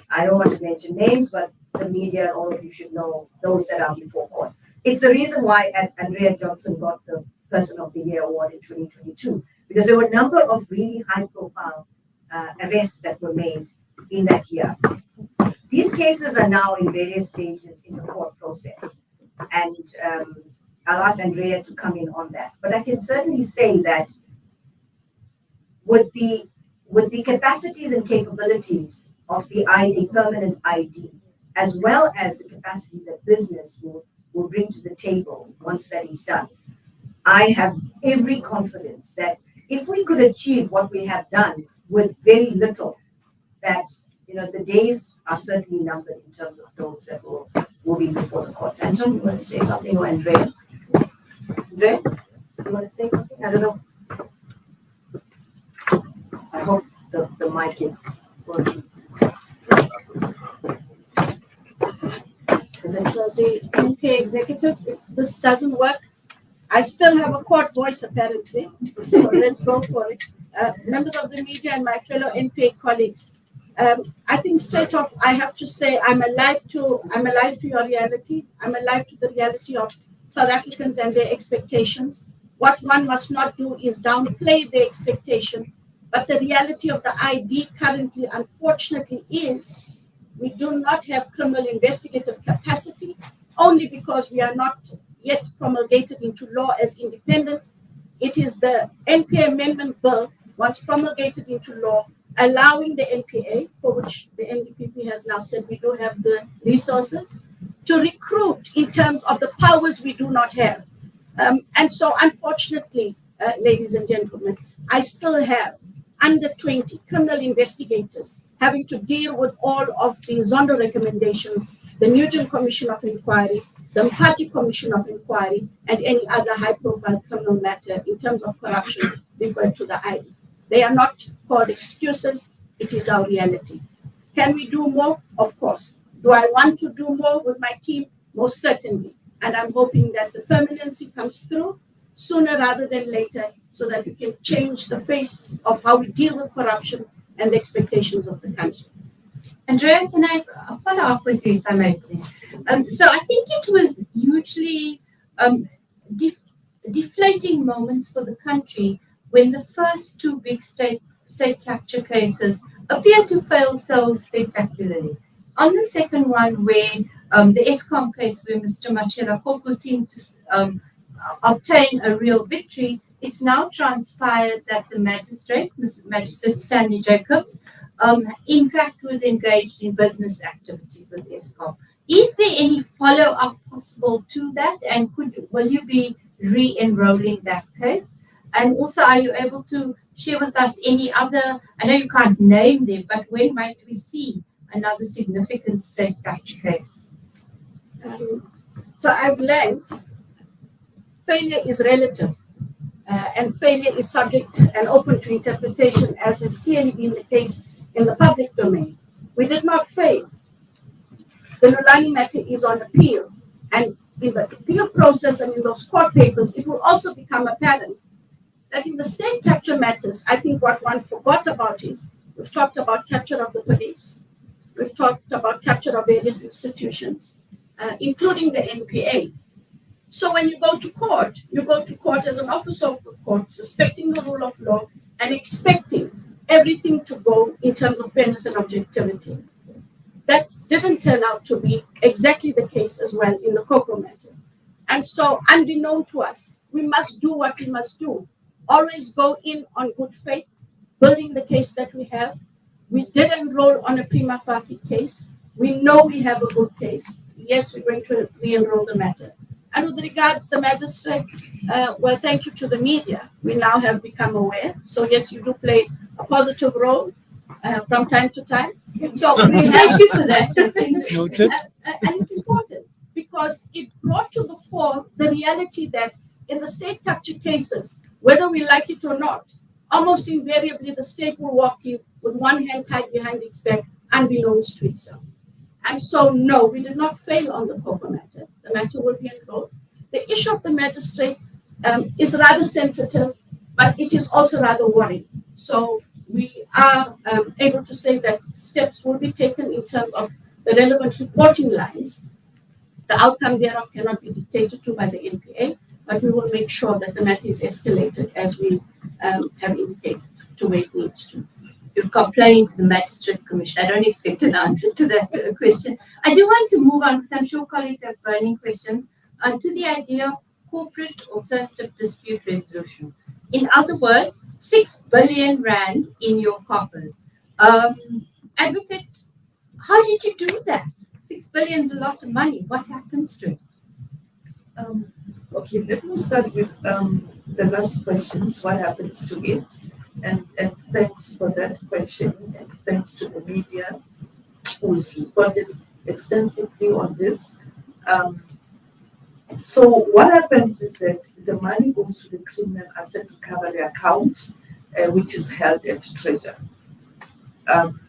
I don't want to mention names, but the media, all of you should know those that are before court. It's the reason why Andrea Johnson got the Person of the Year award in 2022, because there were a number of really high-profile arrests that were made in that year. These cases are now in various stages in the court process, and I'll ask Andrea to come in on that. But I can certainly say that with the capacities and capabilities of the ID, permanent ID, as well as the capacity that business will bring to the table once that is done, I have every confidence that if we could achieve what we have done with very little, that the days are certainly numbered in terms of those that will be before the courts. Anton, you want to say something, or Andrea? Andrea, you want to say something? I don't know. I hope the mic is working. So the NPA executive, if this doesn't work, I still have a court voice apparently, so let's go for it. Members of the media and my fellow NPA colleagues, I think straight off, I have to say I'm alive to your reality. I'm alive to the reality of South Africans and their expectations. what one must not do is downplay the expectation. But the reality of the ID currently, unfortunately, is we do not have criminal investigative capacity only because we are not yet promulgated into law as independent. It is the NPA Amendment Bill, once promulgated into law, allowing the NPA, for which the NDPP has now said we do have the resources, to recruit in terms of the powers we do not have. And so, unfortunately, ladies and gentlemen, I still have under 20 criminal investigators having to deal with all of the Zondo recommendations, the Nugent Commission of Inquiry, the Party Commission of Inquiry, and any other high-profile criminal matter in terms of corruption referred to the ID. They are not called excuses. It is our reality. Can we do more? Of course. Do I want to do more with my team? Most certainly. And I'm hoping that the permanency comes through sooner rather than later so that we can change the face of how we deal with corruption and the expectations of the country. Andrea, can I follow up with you if I may, please? So I think it was hugely deflating moments for the country when the first two big state capture cases appeared to fail so spectacularly. On the second one, where the ExCo case, where Mr. Machela Koko seemed to obtain a real victory, it's now transpired that the magistrate, Magistrate Stanley Jacobs, in fact was engaged in business activities with ExCo. Is there any follow-up possible to that, and will you be re-enrolling that case? And also, are you able to share with us any other, I know you can't name them, but when might we see another significant state capture case? So I've learned failure is relative, and failure is subject and open to interpretation, as has clearly been the case in the public domain. We did not fail. The Lulani matter is on appeal, and in the appeal process and in those court papers, it will also become apparent that in the state capture matters, I think what one forgot about is we've talked about capture of the police, we've talked about capture of various institutions, including the NPA. So when you go to court as an officer of the court, respecting the rule of law and expecting everything to go in terms of fairness and objectivity. That didn't turn out to be exactly the case as well in the Coco matter. And so, unbeknown to us, we must do what we must do. Always go in on good faith, building the case that we have. We did enroll on a prima facie case. We know we have a good case. Yes, we're going to re-enroll the matter. And with regards to the magistrate, well, thank you to the media. We now have become aware. So yes, you do play a positive role from time to time. So we thank you for that. Noted. And it's important because it brought to the fore the reality that in the state capture cases, whether we like it or not, almost invariably the state will walk in with one hand tied behind its back, unbeknownst to itself. And so, no, we did not fail on the Coco matter. The matter will be enrolled. The issue of the magistrate is rather sensitive, but it is also rather worrying. So we are able to say that steps will be taken in terms of the relevant reporting lines. The outcome thereof cannot be dictated to by the NPA, but we will make sure that the matter is escalated as we have indicated to where it needs to. You've complained to the Magistrates Commission. I don't expect an answer to that question. I do want to move on, because I'm sure colleagues have burning questions, to the idea of corporate alternative dispute resolution. In other words, 6 billion rand in your coffers. Advocate, how did you do that? 6 billion is a lot of money. What happens to it? Okay, let me start with the last questions. What happens to it? And thanks for that question, and thanks to the media who's reported extensively on this. So what happens is that the money goes to the criminal asset recovery account, which is held at Treasury. And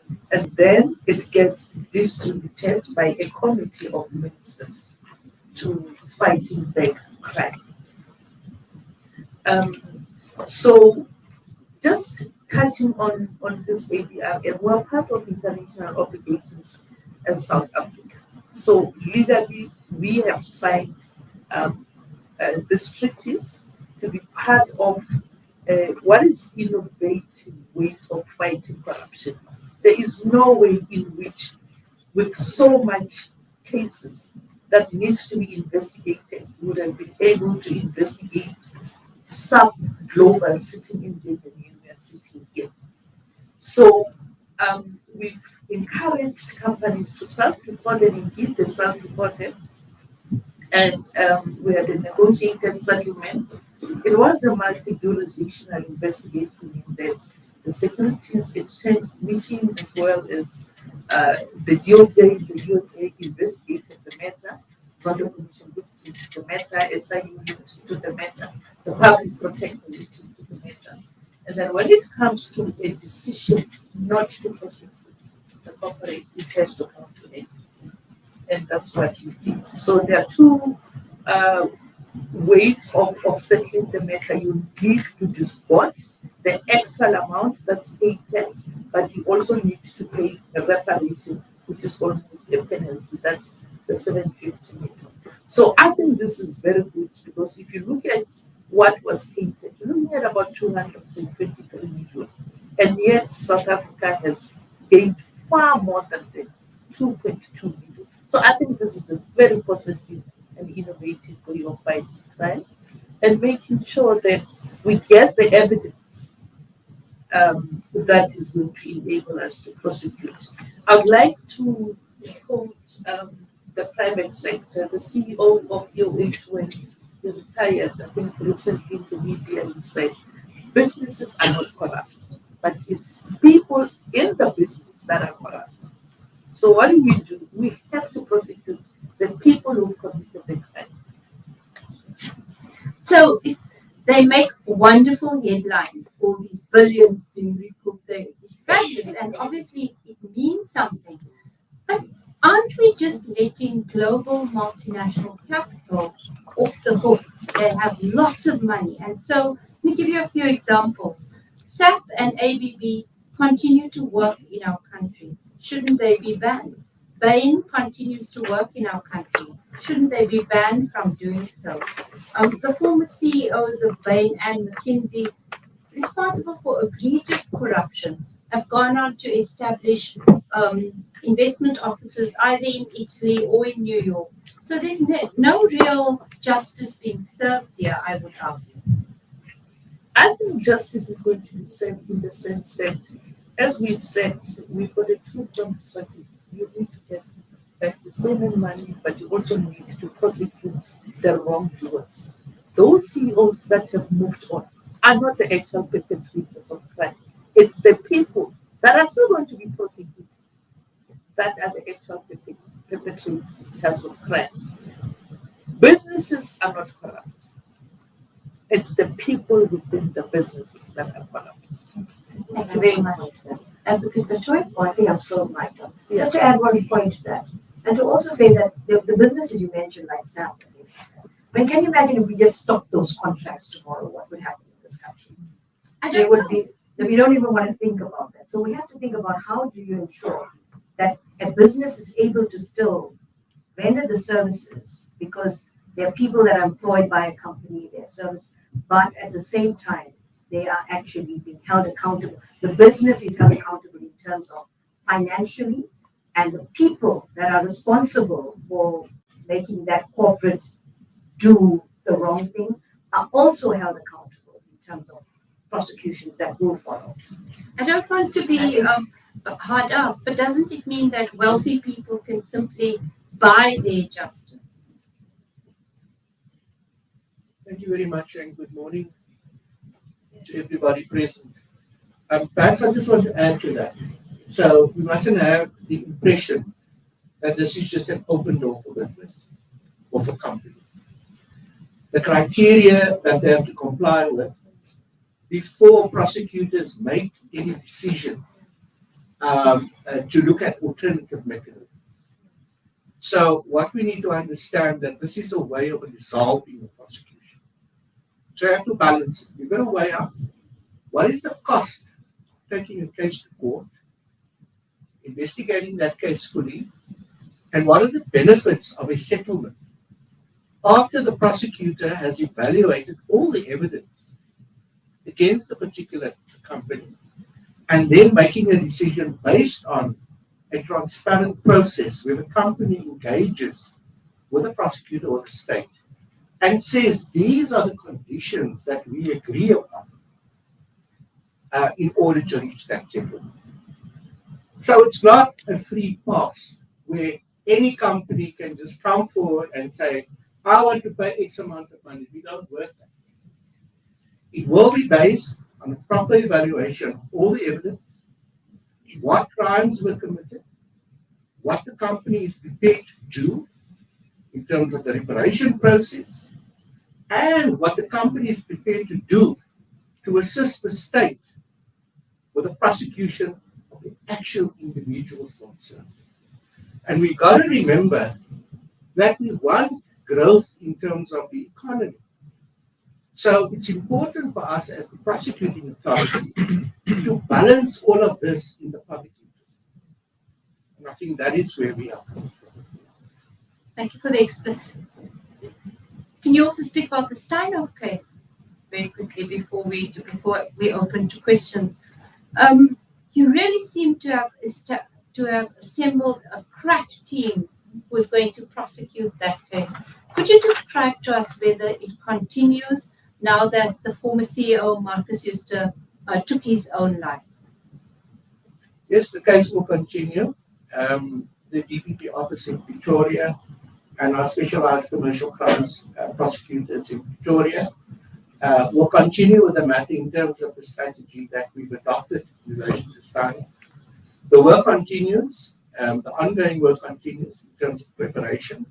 then it gets distributed by a committee of ministers to fighting back crime. So just touching on this ADR, and we're part of international obligations in South Africa. So legally, we have signed these treaties, to be part of what is innovative ways of fighting corruption. There is no way in which, with so much cases that needs to be investigated, you would have been able to investigate sub-global sitting in Tanzania, sitting here. So we've encouraged companies to self-report, and indeed they self-reported. And we had a negotiated settlement. It was a multi-jurisdictional investigation in that the Securities Exchange Commission, as well as the DOJ, the USA, investigated the matter. Zondo Commission looked into the matter, SIU looked into the matter, the public protector looked into the matter. And then when it comes to a decision not to prosecute the corporate, it has to come to an. And that's what we did. So there are two ways of settling the matter. You need to disgorge the actual amount that's state tax, but you also need to pay a reparation, which is almost a penalty. That's the 750 million. So I think this is very good, because if you look at what was stated, you're looking at about 223 million. And yet South Africa has gained far more than that, 2.2 million. So I think this is a very positive and innovative way of fighting crime, and making sure that we get the evidence that is going to enable us to prosecute. I would like to quote the private sector, the CEO of EOH, when he retired, I think recently in the media, he said, businesses are not corrupt, but it's people in the business that are corrupt. So what do? We have to prosecute the people who committed the crime. So they make wonderful headlines, all these billions being recouped. It's fabulous, and obviously it means something. But aren't we just letting global multinational capital off the hook? They have lots of money. And so let me give you a few examples. SAP and ABB continue to work in our country. Shouldn't they be banned? Bain continues to work in our country. Shouldn't they be banned from doing so? The former CEOs of Bain and McKinsey, responsible for egregious corruption, have gone on to establish investment offices either in Italy or in New York. So there's no real justice being served here, I would argue. I think justice is going to be served in the sense that, as we've said, we've got a two-pronged strategy. You need to get back the stolen money, but you also need to prosecute the wrongdoers. Those CEOs that have moved on are not the actual perpetrators of crime. It's the people that are still going to be prosecuted that are the actual perpetrators of crime. Businesses are not corrupt. It's the people within the businesses that are corrupt. Thank you very much. Advocate Batohi, I think I'm so Michael. Just to add one point to that, and to also say that the businesses you mentioned, like SAP, I mean, can you imagine if we just stopped those contracts tomorrow, what would happen in this country? There would be, we don't even want to think about that. So we have to think about how do you ensure that a business is able to still render the services, because there are people that are employed by a company, their service, but at the same time, they are actually being held accountable. The business is held accountable in terms of financially, and the people that are responsible for making that corporate do the wrong things are also held accountable in terms of prosecutions that will follow. I don't want to be hard-asked, but doesn't it mean that wealthy people can simply buy their justice? Thank you very much, and good morning to everybody present. Perhaps I just want to add to that. So we mustn't have the impression that this is just an open door for business or for companies. The criteria that they have to comply with before prosecutors make any decision to look at alternative mechanisms. So what we need to understand that this is a way of resolving the prosecution. So you have to balance it. You've got to weigh up what is the cost of taking a case to court, investigating that case fully, and what are the benefits of a settlement after the prosecutor has evaluated all the evidence against a particular company and then making a decision based on a transparent process where the company engages with the prosecutor or the state and says these are the conditions that we agree upon in order to reach that settlement. So it's not a free pass where any company can just come forward and say, I want to pay X amount of money. We don't work that way. It will be based on a proper evaluation of all the evidence, what crimes were committed, what the company is prepared to do in terms of the reparation process, and what the company is prepared to do to assist the state with the prosecution of the actual individuals concerned. And we got to remember that we want growth in terms of the economy. So it's important for us as the prosecuting authority to balance all of this in the public interest. And I think that is where we are coming from. Thank you for the explanation. Can you also speak about the Stein case very quickly before we open to questions? You really seem to have assembled a crack team who is going to prosecute that case. Could you describe to us whether it continues now that the former CEO, Marcus Euster, took his own life? Yes, the case will continue. The DPP office in Victoria and our specialized commercial crimes prosecutors in Victoria will continue with the matter in terms of the strategy that we've adopted in relation to Stein. The work continues, the ongoing work continues in terms of preparation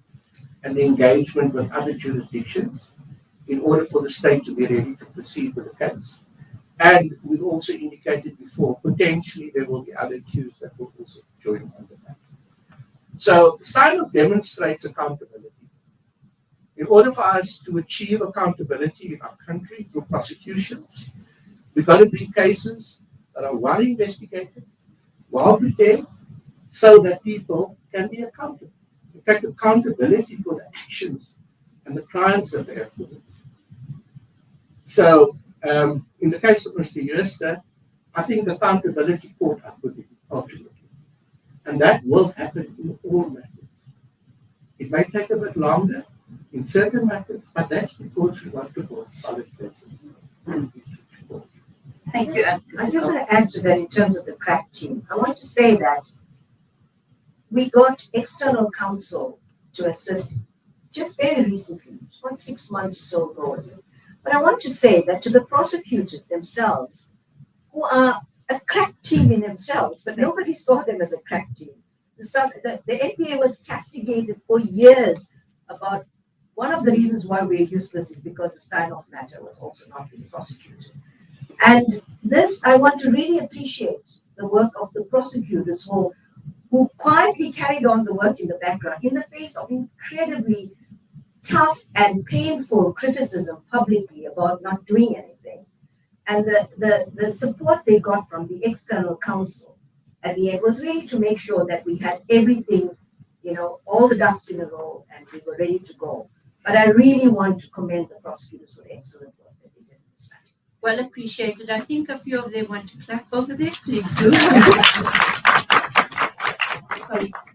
and the engagement with other jurisdictions in order for the state to be ready to proceed with the case. And we've also indicated before, potentially there will be other queues that will also join on that. So Stein demonstrates accountability. In order for us to achieve accountability in our country through prosecutions, we've got to bring cases that are well investigated, well prepared, so that people can be accountable. In fact, accountability for the actions and the crimes that they have committed. So, in the case of Mr. Euster, I think the accountability caught up with him ultimately. And that will happen in all matters. It may take a bit longer in certain matters, but that's because we want to build solid bases. Thank you. I just want to add to that in terms of the crack team. I want to say that we got external counsel to assist just very recently, about 6 months or so ago. But I want to say that to the prosecutors themselves, who are a crack team in themselves, but nobody saw them as a crack team. The NPA was castigated for years about one of the reasons why we're useless is because the Steinoff matter was also not being prosecuted. And this, I want to really appreciate the work of the prosecutors who quietly carried on the work in the background in the face of incredibly tough and painful criticism publicly about not doing anything. And the support they got from the external counsel at the end was really to make sure that we had everything, all the ducks in a row and we were ready to go. But I really want to commend the prosecutors for the excellent work that they did. Well appreciated. I think a few of them want to clap over there. Please do.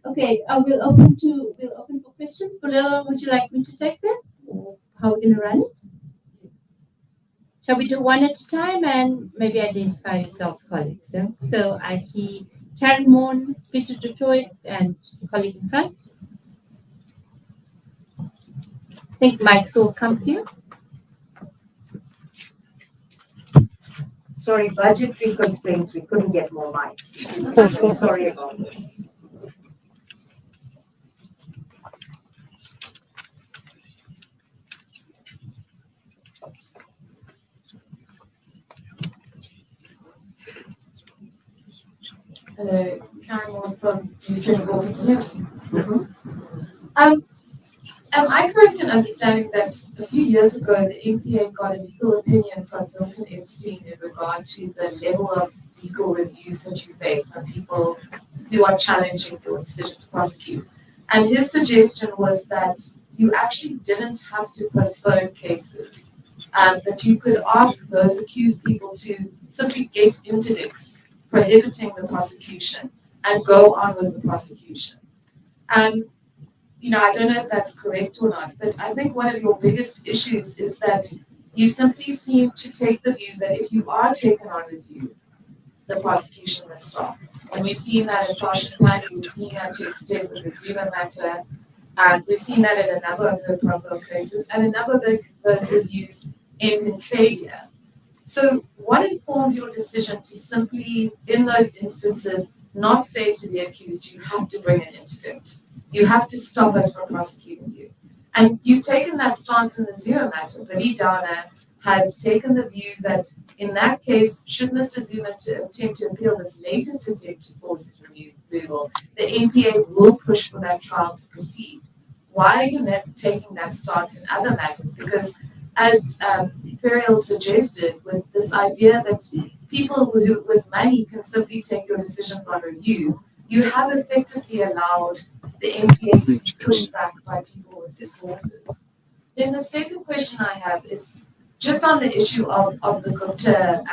Okay, we'll open for questions. Bulelwa, would you like me to take them? Or how are we going to run it? Shall we do one at a time and maybe identify yourselves, colleagues? Yeah? So I see Karen Moon, Peter Dutoit, and colleague in front. I think Mike's will come to you. Sorry, budgetary constraints, we couldn't get more mics. So sorry about this. Hello, Karen Moore from Am I correct in understanding that a few years ago the NPA got a legal opinion from Milton Epstein in regard to the level of legal reviews that you face from people who are challenging your decision to prosecute? And his suggestion was that you actually didn't have to postpone cases, that you could ask those accused people to simply get interdicts prohibiting the prosecution and go on with the prosecution. I don't know if that's correct or not, but I think one of your biggest issues is that you simply seem to take the view that if you are taken on review, the prosecution must stop. And we've seen that at Washington, we've seen that to extent with the Zuma matter, and we've seen that in a number of the proper cases, and a number of those reviews end in failure. So what informs your decision to simply, in those instances, not say to the accused, you have to bring an interdict. You have to stop us from prosecuting you. And you've taken that stance in the Zuma matter. Dana has taken the view that in that case, should Mr. Zuma attempt to appeal this latest attempt to force his removal, the NPA will push for that trial to proceed. Why are you not taking that stance in other matters? Because as Ferial suggested, with this idea that people with money can simply take your decisions on review, you have effectively allowed the NPA to be pushed back by people with resources. Then the second question I have is just on the issue of the Gupta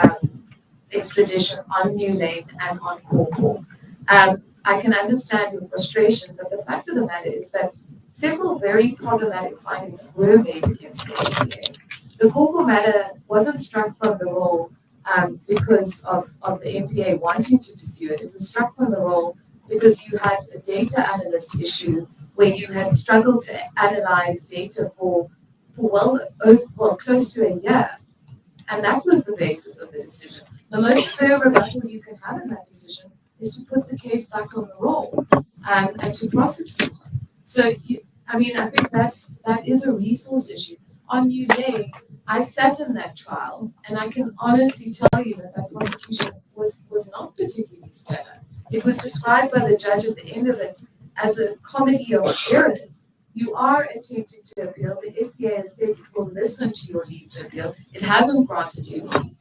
extradition on New Lane and on Corpo. I can understand your frustration, but the fact of the matter is that several very problematic findings were made against the NPA. The Corpo matter wasn't struck from the roll because of the NPA wanting to pursue it. It was struck from the roll because you had a data analyst issue where you had struggled to analyze data for close to a year. And that was the basis of the decision. The most fair rebuttal you can have in that decision is to put the case back on the roll and to prosecute. So, I think that is a resource issue. On New Day, I sat in that trial, and I can honestly tell you that prosecution was not particularly stellar. It was described by the judge at the end of it as a comedy of errors. You are attempting to appeal. The SCA has said it will listen to your leave to appeal. It hasn't granted you leave.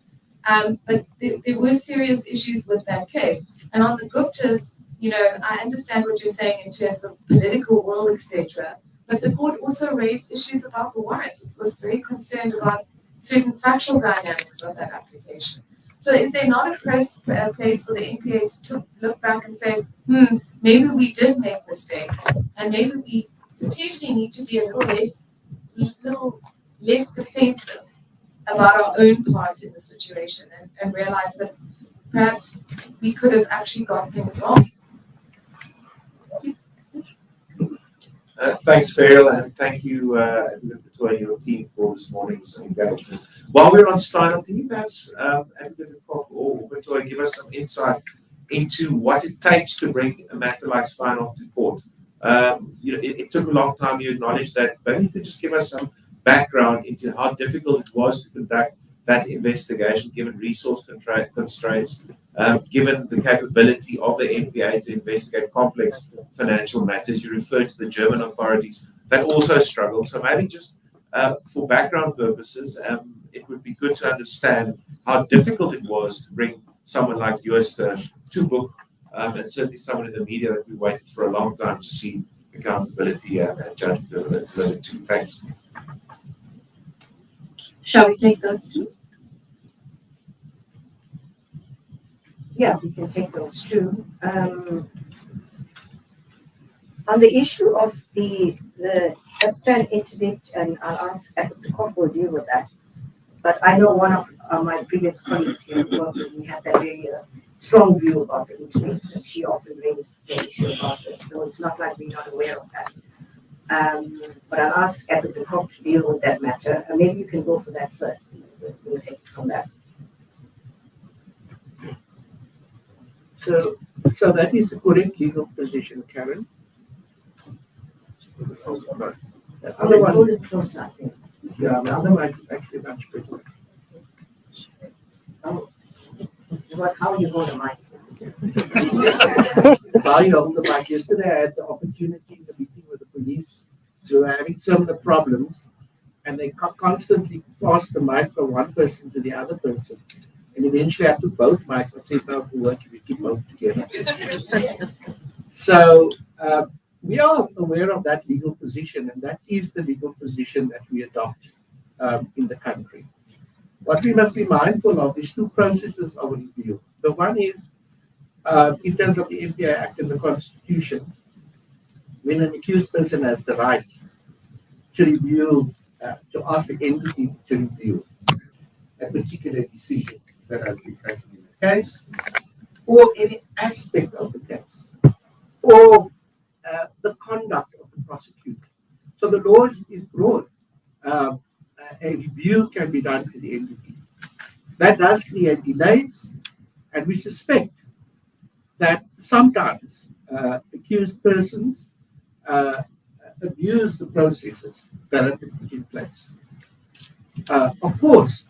But there were serious issues with that case. And on the Guptas, I understand what you're saying in terms of political will, etc. But the court also raised issues about the warrant. It was very concerned about certain factual dynamics of that application. So is there not a place for the NPA to look back and say, maybe we did make mistakes, and maybe we potentially need to be a little less defensive about our own part in the situation and realize that perhaps we could have actually got things wrong? Thanks, Ferial, and thank you, Advocate and your team for this morning's engagement. While we're on Stein, can you perhaps, Advocate or Batohi, give us some insight into what it takes to bring a matter like Stein off to court? It took a long time, you acknowledge that, but you could just give us some background into how difficult it was to conduct that investigation, given resource constraints, given the capability of the NPA to investigate complex financial matters. You referred to the German authorities that also struggled. So maybe just for background purposes, it would be good to understand how difficult it was to bring someone like yours to book, and certainly someone in the media that we waited for a long time to see accountability and judgment delivered to. Thanks. Shall we take those two? Yeah, we can take those two. On the issue of the abstain interdict, and I'll ask Adv will deal with that. But I know one of my previous colleagues here we had that very strong view about the interdicts, and she often raised the issue about this. So it's not like we're not aware of that. But I'll ask Adv to deal with that matter. And maybe you can go for that first. We'll take it from that. So that is the correct legal position, Karen. The other one, Hold it close, I think. yeah, the other mic is actually much better. Oh, how are you going to mic? While you hold the mic, yesterday I had the opportunity in the meeting with the police. They were having similar problems, and they constantly pass the mic from one person to the other person. And eventually I took both mics and said, no, it will work if we keep both together. So we we are aware of that legal position, and that is the legal position that we adopt in the country. What we must be mindful of is two processes of review. The one is in terms of the NPA Act and the Constitution, when an accused person has the right to review, to ask the entity to review a particular decision that has been taken in the case, or any aspect of the case, or the conduct of the prosecutor. So the law is broad. A review can be done to the NDPP. That does create delays, and we suspect that sometimes accused persons abuse the processes that have been put in place. Of course,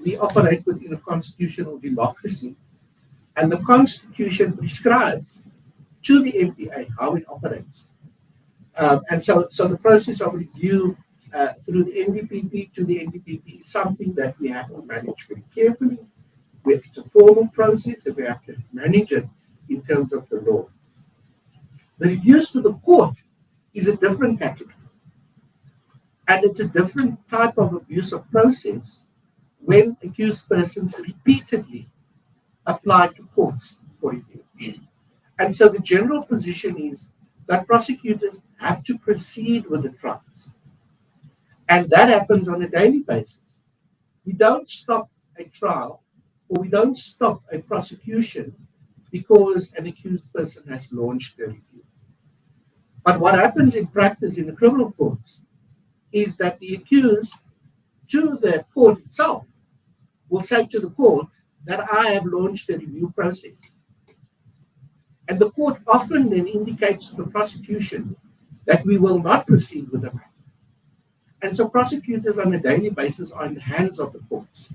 we operate within a constitutional democracy, and the Constitution prescribes to the NPA how it operates. And so the process of review through the NDPP to the NDPP is something that we have to manage very carefully. It's a formal process, and we have to manage it in terms of the law. The reviews to the court is a different category. And it's a different type of abuse of process when accused persons repeatedly apply to courts for review. And so the general position is that prosecutors have to proceed with the trials. And that happens on a daily basis. We don't stop a trial, or we don't stop a prosecution because an accused person has launched a review. But what happens in practice in the criminal courts is that the accused to the court itself will say to the court that I have launched a review process. And the court often then indicates to the prosecution that we will not proceed with the matter. And so prosecutors on a daily basis are in the hands of the courts.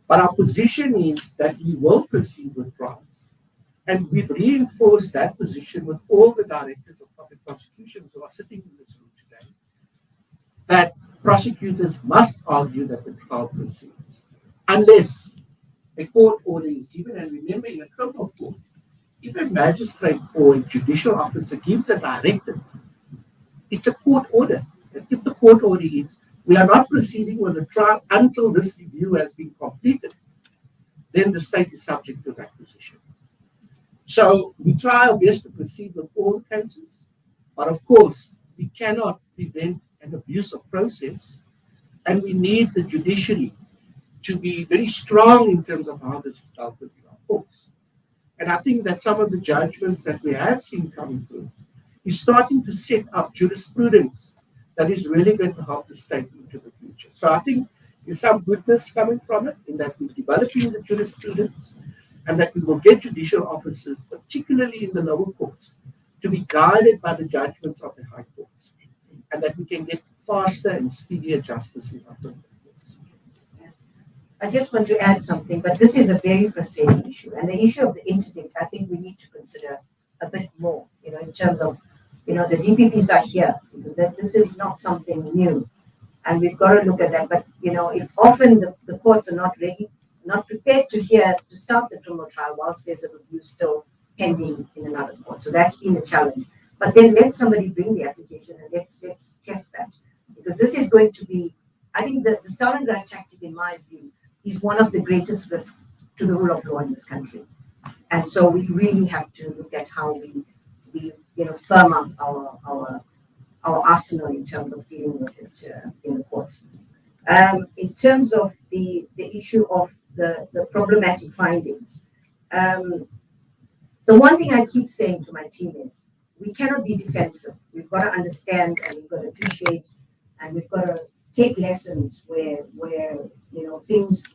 But our position is that we will proceed with trials. And we've reinforced that position with all the directors of public prosecutions who are sitting in this room today, that prosecutors must argue that the trial proceeds, unless a court order is given. And remember, in a criminal court, if a magistrate or a judicial officer gives a directive, it's a court order. And if the court order is, we are not proceeding with the trial until this review has been completed, then the state is subject to that position. So we try our best to proceed with all the cases, but of course, we cannot prevent an abuse of process, and we need the judiciary to be very strong in terms of how this is dealt with in our courts. And I think that some of the judgments that we have seen coming through is starting to set up jurisprudence that is really going to help the state into the future. So I think there's some goodness coming from it, in that we're developing the jurisprudence, and that we will get judicial officers, particularly in the lower courts, to be guided by the judgments of the high courts, and that we can get faster and speedier justice in our courts. I just want to add something, but this is a very frustrating issue. And the issue of the interdict, I think we need to consider a bit more, in terms of, the DPPs are here, because this is not something new. And we've got to look at that. But, it's often the courts are not ready, not prepared to start the criminal trial whilst there's a review still pending in another court. So that's been a challenge. But then let somebody bring the application and let's test that. Because this is going to be, I think the start and grant tactic, in my view, is one of the greatest risks to the rule of law in this country. And so we really have to look at how we firm up our arsenal in terms of dealing with it in the courts. In terms of the issue of the problematic findings, the one thing I keep saying to my team is we cannot be defensive. We've got to understand, and we've got to appreciate, and we've got to take lessons where things,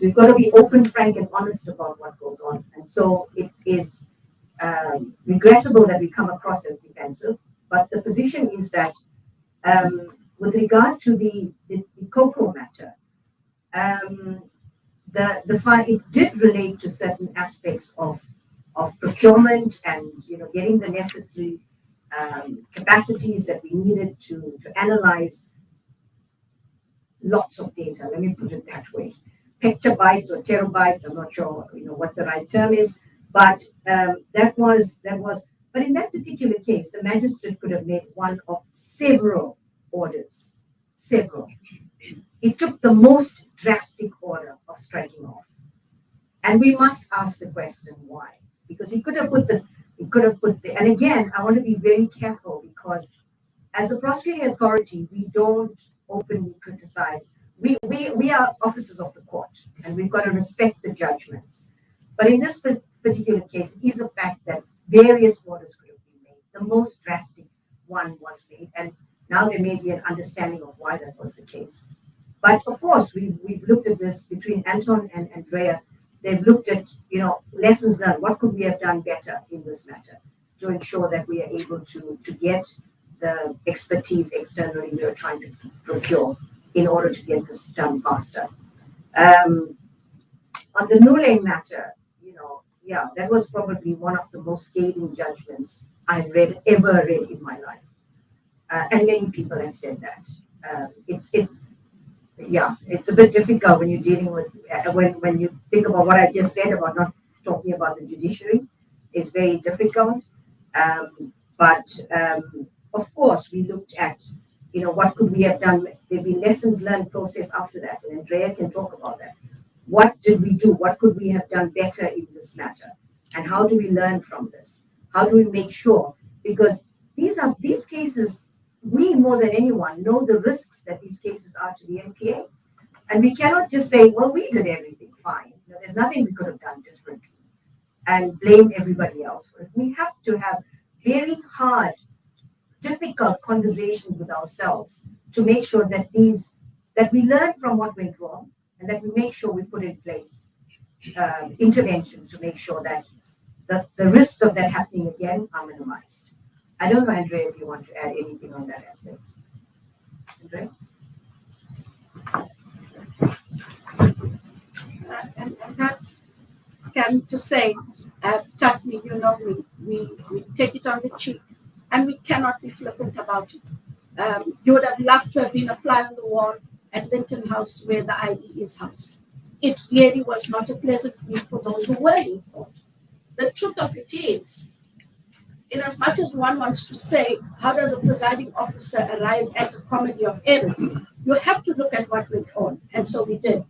we've got to be open, frank, and honest about what goes on. And so it is regrettable that we come across as defensive, but the position is that with regard to the cocoa matter, it did relate to certain aspects of procurement and getting the necessary capacities that we needed to analyze lots of data. Let me put it that way. Petabytes or terabytes, I'm not sure what the right term is, but that was But in that particular case, the magistrate could have made one of several orders, several. It took the most drastic order of striking off. And we must ask the question why. Because he could have put the, and again, I want to be very careful because as a prosecuting authority, we don't openly criticize. We are officers of the court and we've got to respect the judgments. But in this particular case, it is a fact that various orders could have been made. The most drastic one was made, and now there may be an understanding of why that was the case. But of course, we've looked at this between Anton and Andrea. They've looked at, lessons learned. What could we have done better in this matter to ensure that we are able to get the expertise externally we are trying to procure in order to get this done faster. On the Nule matter, that was probably one of the most scathing judgments I've ever read in my life. And many people have said that. It's a bit difficult when you're dealing with, when you think about what I just said about not talking about the judiciary. It's very difficult. But of course, we looked at, what could we have done? There've been lessons learned process after that, and Andrea can talk about that. What did we do? What could we have done better in this matter? And how do we learn from this? How do we make sure? Because these cases, we more than anyone know the risks that these cases are to the NPA. And we cannot just say, well, we did everything fine. There's nothing we could have done differently and blame everybody else for it. We have to have very hard, difficult conversations with ourselves to make sure that we learn from what went wrong and that we make sure we put in place interventions to make sure that the risks of that happening again are minimized. I don't know, Andrea, if you want to add anything on that aspect. Andrea? And that's, to say, trust me, you know me, we take it on the cheek and we cannot be flippant about it. You would have loved to have been a fly on the wall at Linton House where the ID is housed. It really was not a pleasant week for those who were in court. The truth of it is, in as much as one wants to say, how does a presiding officer arrive at a comedy of errors? You have to look at what went on, and so we did.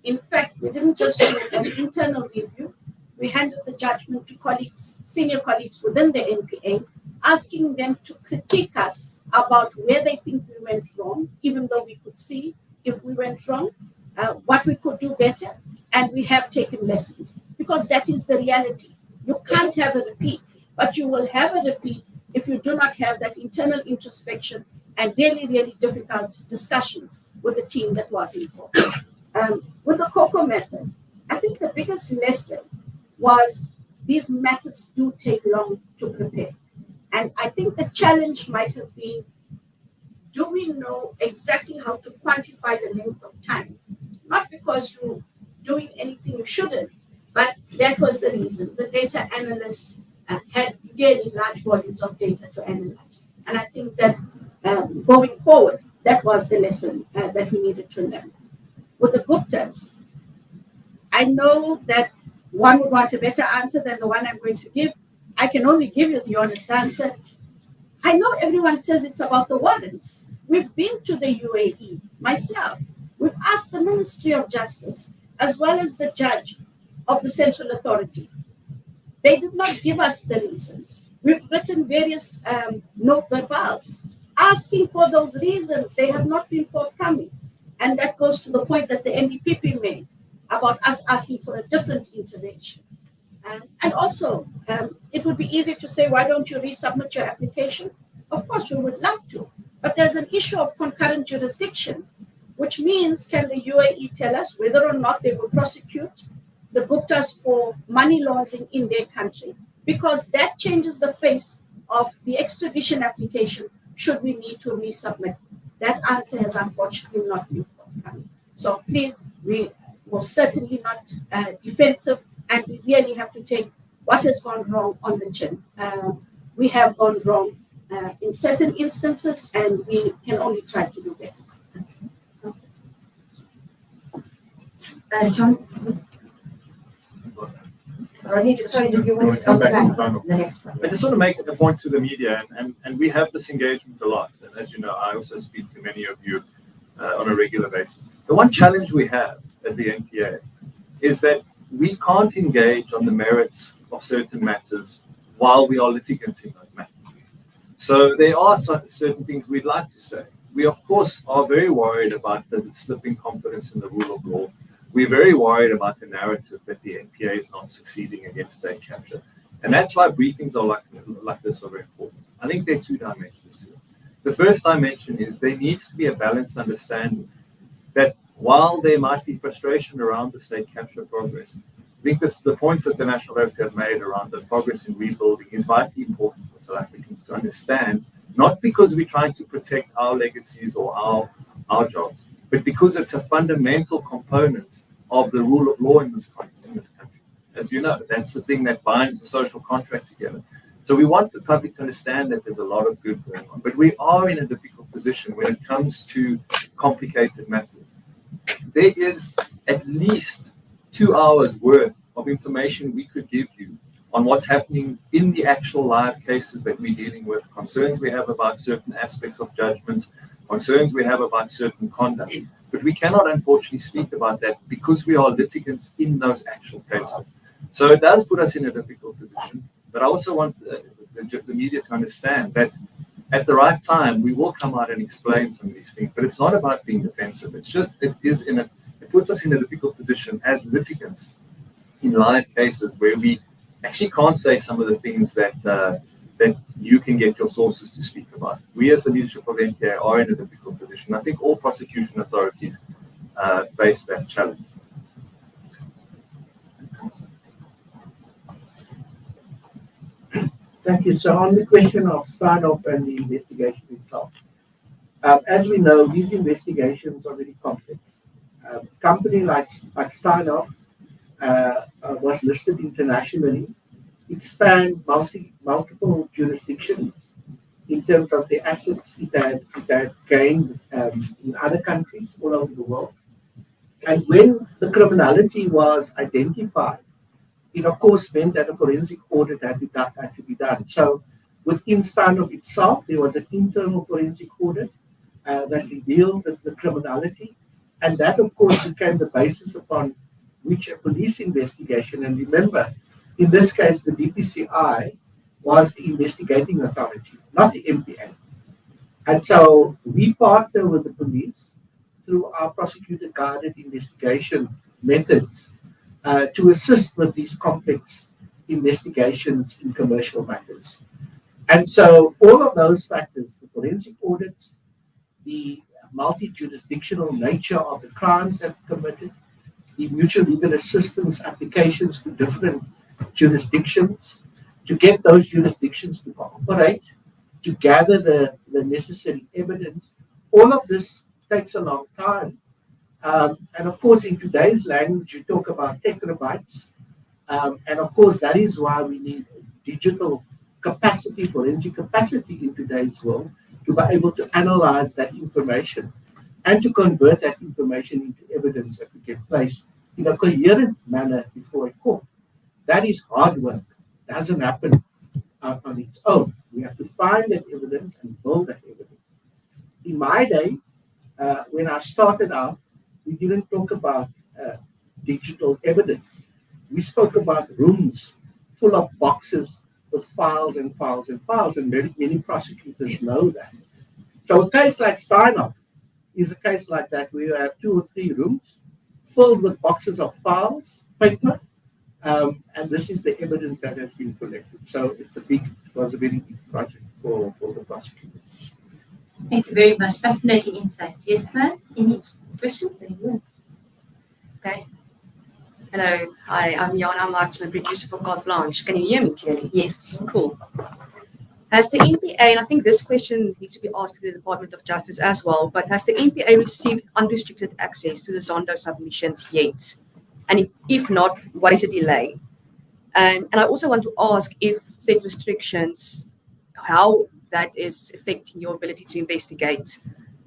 In fact, we didn't just do an internal review. We handed the judgment to colleagues, senior colleagues within the NPA, asking them to critique us about where they think we went wrong, even though we could see if we went wrong, what we could do better, and we have taken lessons, because that is the reality. You can't have a repeat, but you will have a repeat if you do not have that internal introspection and really, really difficult discussions with the team that was in court. With the COCO matter, I think the biggest lesson was these matters do take long to prepare. And I think the challenge might have been, do we know exactly how to quantify the length of time? Not because you're doing anything you shouldn't, but that was the reason. The data analysts had really large volumes of data to analyze. And I think that going forward, that was the lesson that we needed to learn. With the Guptas, I know that one would want a better answer than the one I'm going to give. I can only give you the honest answer. I know everyone says it's about the warrants. We've been to the UAE, myself. We've asked the Ministry of Justice, as well as the judge of the Central Authority. They did not give us the reasons. We've written various note verbals asking for those reasons. They have not been forthcoming. And that goes to the point that the NDPP made about us asking for a different intervention. And also, it would be easy to say, why don't you resubmit your application? Of course, we would love to. But there's an issue of concurrent jurisdiction, which means, can the UAE tell us whether or not they will prosecute the Guptas for money laundering in their country? Because that changes the face of the extradition application should we need to resubmit. That answer has unfortunately not been forthcoming. So please, we were certainly not defensive, and we really have to take what has gone wrong on the chin. We have gone wrong in certain instances, and we can only try to do better. John? Sorry, did you want to Come back to answer Zondo. the next one? I just want to make a point to the media, and we have this engagement a lot. And as you know, I also speak to many of you on a regular basis. The one challenge we have as the NPA is that we can't engage on the merits of certain matters while we are litigants in those matters. So there are certain things we'd like to say. We, of course, are very worried about the slipping confidence in the rule of law. We're very worried about the narrative that the NPA is not succeeding against state capture. And that's why briefings are like this are very important. I think there are two dimensions to it. The first dimension is there needs to be a balanced understanding that while there might be frustration around the state capture progress, I think the points that the National Directorate have made around the progress in rebuilding is vitally important for South Africans to understand, not because we're trying to protect our legacies or our jobs, but because it's a fundamental component of the rule of law in this country. As you know, that's the thing that binds the social contract together. So we want the public to understand that there's a lot of good going on, but we are in a difficult position when it comes to complicated matters. There is at least 2 hours worth of information we could give you on what's happening in the actual live cases that we're dealing with, concerns we have about certain aspects of judgments, concerns we have about certain conduct. But we cannot unfortunately speak about that because we are litigants in those actual cases. So it does put us in a difficult position. But I also want the media to understand that at the right time, we will come out and explain some of these things. But it's not about being defensive. It's just it puts us in a difficult position as litigants in live cases where we actually can't say some of the things that that you can get your sources to speak about. We as the leadership of NPA are in a difficult position. I think all prosecution authorities face that challenge. Thank you. So on the question of start-up and the investigation itself, as we know, these investigations are very complex. A company like Stein was listed internationally. It spanned multiple jurisdictions in terms of the assets it had gained in other countries all over the world. And when the criminality was identified, it of course meant that a forensic audit had to be done. So within Stein itself, there was an internal forensic audit that revealed the criminality. And that of course became the basis upon which a police investigation, and remember, in this case, the DPCI was the investigating authority, not the NPA. And so we partner with the police through our prosecutor-guided investigation methods to assist with these complex investigations in commercial matters. And so all of those factors, the forensic audits, the multi-jurisdictional nature of the crimes that were committed, the mutual legal assistance applications to different jurisdictions, to get those jurisdictions to cooperate, to gather the necessary evidence. All of this takes a long time. And of course, in today's language, you talk about terabytes. And of course, that is why we need digital capacity, forensic capacity in today's world to be able to analyze that information and to convert that information into evidence that we can place in a coherent manner before a court. That is hard work. It doesn't happen on its own. We have to find that evidence and build that evidence. In my day, when I started out, we didn't talk about digital evidence. We spoke about rooms full of boxes with files and files and files, and many prosecutors know that. So a case like Stein is a case like that where you have 2 or 3 rooms filled with boxes of files, paper, and this is the evidence that has been collected. So it was a very big project for the prosecutors. Thank you very much. Fascinating insights. Yes, ma'am? Any questions? Okay. Hello. Hi, I'm Jana Marksman, producer for Carte Blanche. Can you hear me clearly? Yes. Cool. Has the NPA, and I think this question needs to be asked to the Department of Justice as well, but has the NPA received unrestricted access to the Zondo submissions yet? And if not, what is the delay? And I also want to ask if set restrictions, how that is affecting your ability to investigate.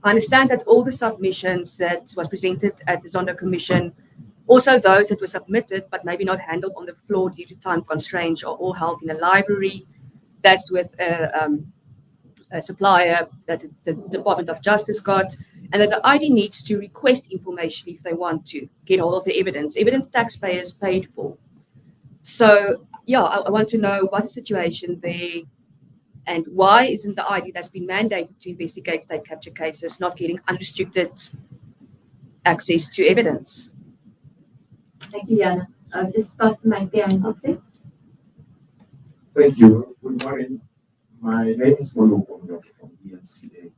I understand that all the submissions that was presented at the Zondo Commission Also, those that were submitted but maybe not handled on the floor due to time constraints are all held in a library. That's with a supplier that the Department of Justice got, and that the ID needs to request information if they want to get hold of the evidence. Evidence taxpayers paid for. So, yeah, I want to know what is the situation there and why isn't the ID that's been mandated to investigate state capture cases not getting unrestricted access to evidence? Thank you, Yana. Just pass the mic behind you, please. Thank you. Good morning. My name is Molo from ENCA.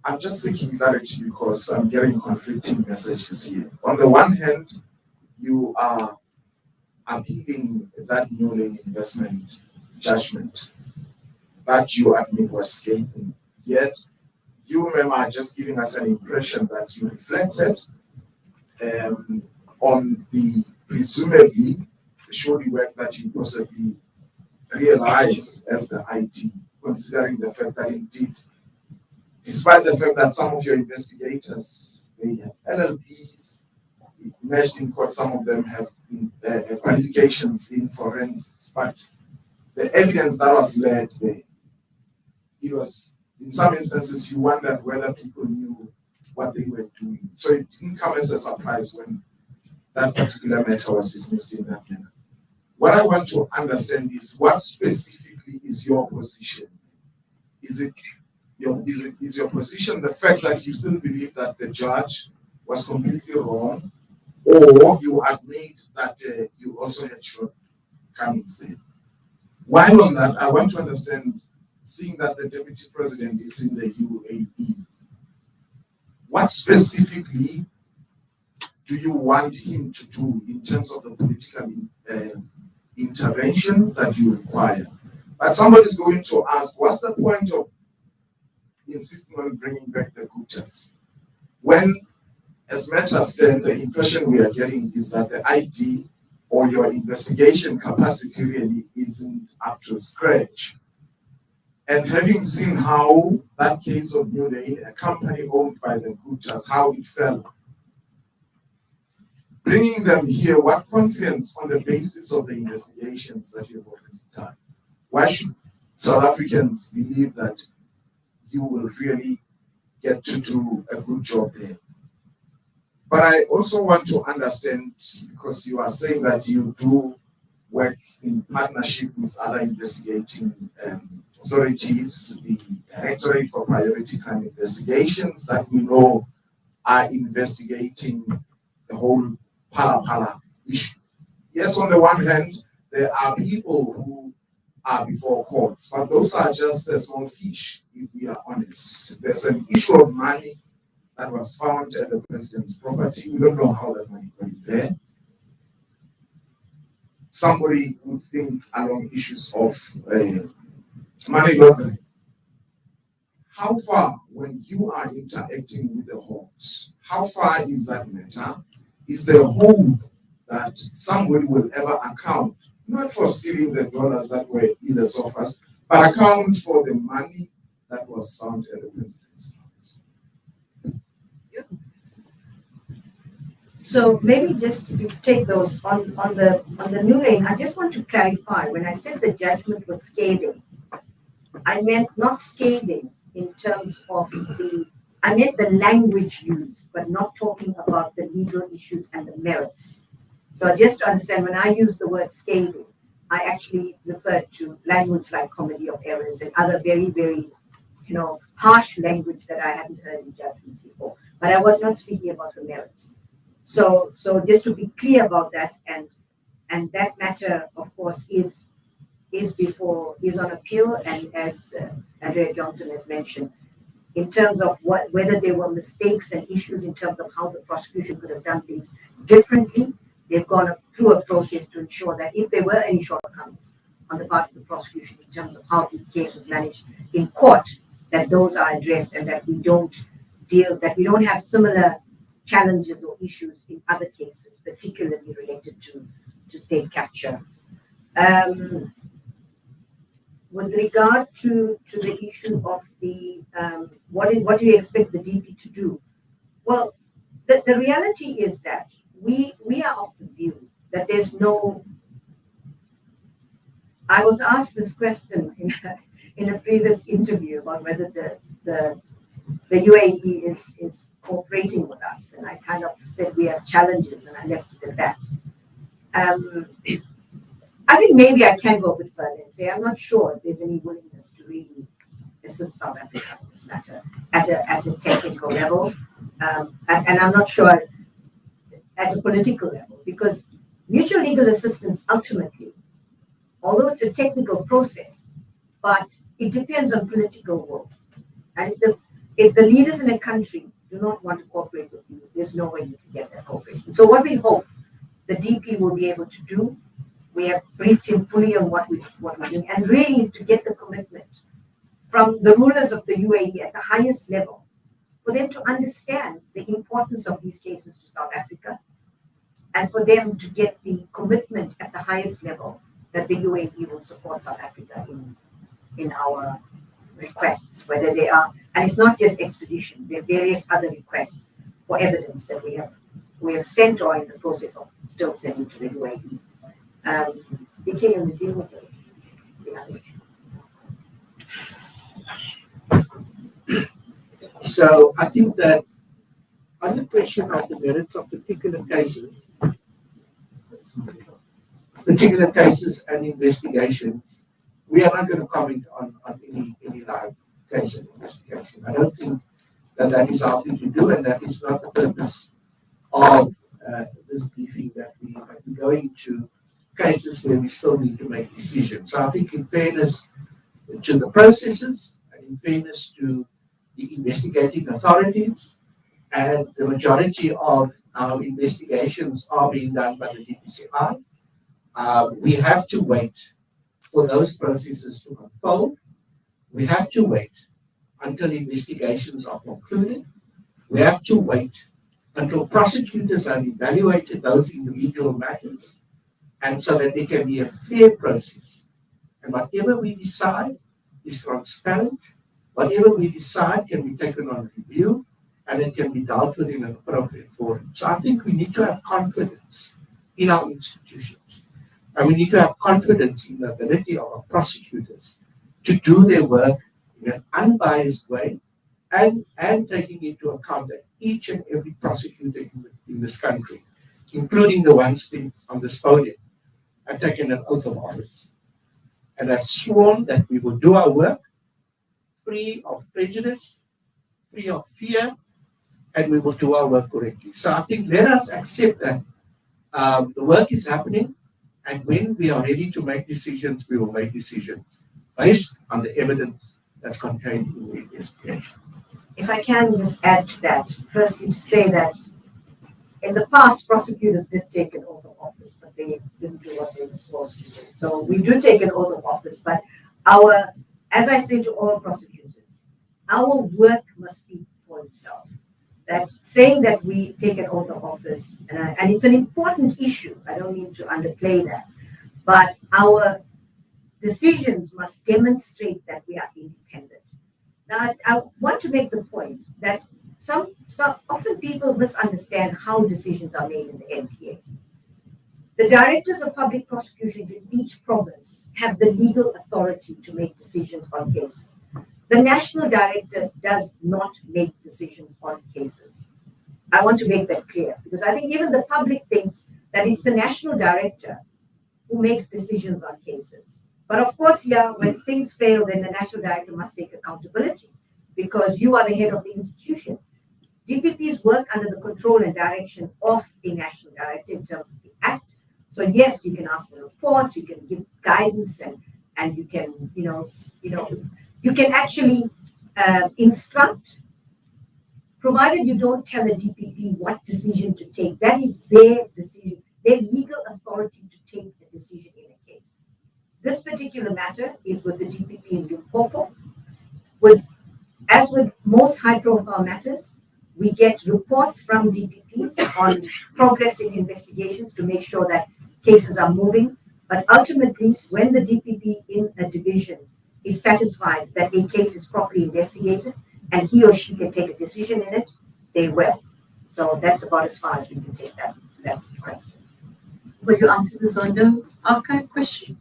I'm just seeking clarity because I'm getting conflicting messages here. On the one hand, you are appealing that New Lane investment judgment that you admit was scathing. Yet, you remember are just giving us an impression that you reflected on the presumably the shoddy work that you possibly realize as the IT, considering the fact that indeed, despite the fact that some of your investigators, they have LLBs, imaged in court, some of them have qualifications in forensics, but the evidence that was led there, it was, in some instances, you wondered whether people knew what they were doing. So it didn't come as a surprise when that particular matter was dismissed in that manner. What I want to understand is what specifically is your position? Is your position the fact that you still believe that the judge was completely wrong, or you admit that you also had shortcomings there? While on that, I want to understand, seeing that the Deputy President is in the UAE, what specifically do you want him to do in terms of the political intervention that you require? But somebody's going to ask, what's the point of insisting on bringing back the Gutas? When, as matters stand, the impression we are getting is that the ID or your investigation capacity really isn't up to scratch. And having seen how that case of New Lane, a company owned by the Gutas, how it fell, bringing them here, what confidence on the basis of the investigations that you have already done? Why should South Africans believe that you will really get to do a good job there? But I also want to understand, because you are saying that you do work in partnership with other investigating authorities, the Directorate for Priority Crime Investigations that we know are investigating the whole Pala issue. Yes, on the one hand, there are people who are before courts, but those are just a small fish, if we are honest. There's an issue of money that was found at the president's property. We don't know how that money goes there. Somebody would think along issues of money laundering. How far, when you are interacting with the Hawks, how far is that matter? Is there hope that somebody will ever account, not for stealing the dollars that were in the sofas, but account for the money that was found at the president's house? So maybe just to take those on the New Lane, I just want to clarify, when I said the judgment was scathing, I meant not scathing in terms of I meant the language used, but not talking about the legal issues and the merits. So just to understand, when I use the word scathing, I actually refer to language like comedy of errors and other very, very, harsh language that I haven't heard in judgments before. But I was not speaking about the merits. So just to be clear about that, and that matter, of course, is on appeal, and as Andrea Johnson has mentioned, in terms of whether there were mistakes and issues in terms of how the prosecution could have done things differently, they've gone through a process to ensure that if there were any shortcomings on the part of the prosecution in terms of how the case was managed in court, that those are addressed and that we don't have similar challenges or issues in other cases, particularly related to state capture. With regard to the issue of the what do you expect the DP to do? Well, the reality is that we are of the view that there's no. I was asked this question in a previous interview about whether the UAE is cooperating with us, and I kind of said we have challenges, and I left it at that. I think maybe I can go a bit further and say I'm not sure if there's any willingness to really assist South Africa on this matter at a technical level, and I'm not sure at a political level, because mutual legal assistance ultimately, although it's a technical process, but it depends on political will. And if the leaders in a country do not want to cooperate with you, there's no way you can get that cooperation. So what we hope the DP will be able to do, we have briefed him fully on what we're doing, and really is to get the commitment from the rulers of the UAE at the highest level, for them to understand the importance of these cases to South Africa, and for them to get the commitment at the highest level that the UAE will support South Africa in our requests, whether they are, and it's not just extradition, there are various other requests for evidence that we have sent or in the process of still sending to the UAE. DK, you will deal with the other issue. So I think that on the question of the merits of particular cases and investigations, we are not going to comment on any live case and investigation. I don't think that is our thing to do, and that is not the purpose of this briefing, that we might be going to cases where we still need to make decisions. So I think in fairness to the processes and in fairness to the investigating authorities, and the majority of our investigations are being done by the DPCI, we have to wait for those processes to unfold. We have to wait until investigations are concluded. We have to wait until prosecutors have evaluated those individual matters, and so that there can be a fair process. And whatever we decide is transparent. Whatever we decide can be taken on review, and it can be dealt with in an appropriate forum. So I think we need to have confidence in our institutions, and we need to have confidence in the ability of our prosecutors to do their work in an unbiased way, and taking into account that each and every prosecutor in this country, including the ones on this podium, have taken an oath of office and have sworn that we will do our work free of prejudice, free of fear, and we will do our work correctly. So I think let us accept that the work is happening, and when we are ready to make decisions, we will make decisions based on the evidence that's contained in the investigation. If I can just add to that, firstly to say that in the past, prosecutors did take an oath of office, but they didn't do what they were supposed to do. So we do take an oath of office, but as I say to all prosecutors, our work must speak for itself. That saying that we take an oath of office, and it's an important issue, I don't mean to underplay that, but our decisions must demonstrate that we are independent. Now, I want to make the point that some often people misunderstand how decisions are made in the NPA. The directors of public prosecutions in each province have the legal authority to make decisions on cases. The national director does not make decisions on cases. I want to make that clear, because I think even the public thinks that it's the national director who makes decisions on cases. But of course, yeah, when things fail, then the national director must take accountability, because you are the head of the institution. DPPs work under the control and direction of a national director in terms of the act. So yes, you can ask for reports, you can give guidance, and you can, you can actually instruct, provided you don't tell a DPP what decision to take. That is their decision, their legal authority to take the decision in a case. This particular matter is with the DPP in Limpopo. As with most high-profile matters, we get reports from DPPs on progress in investigations to make sure that cases are moving. But ultimately, when the DPP in a division is satisfied that a case is properly investigated and he or she can take a decision in it, they will. So that's about as far as we can take that. that request. Will you answer the Zondo archive question?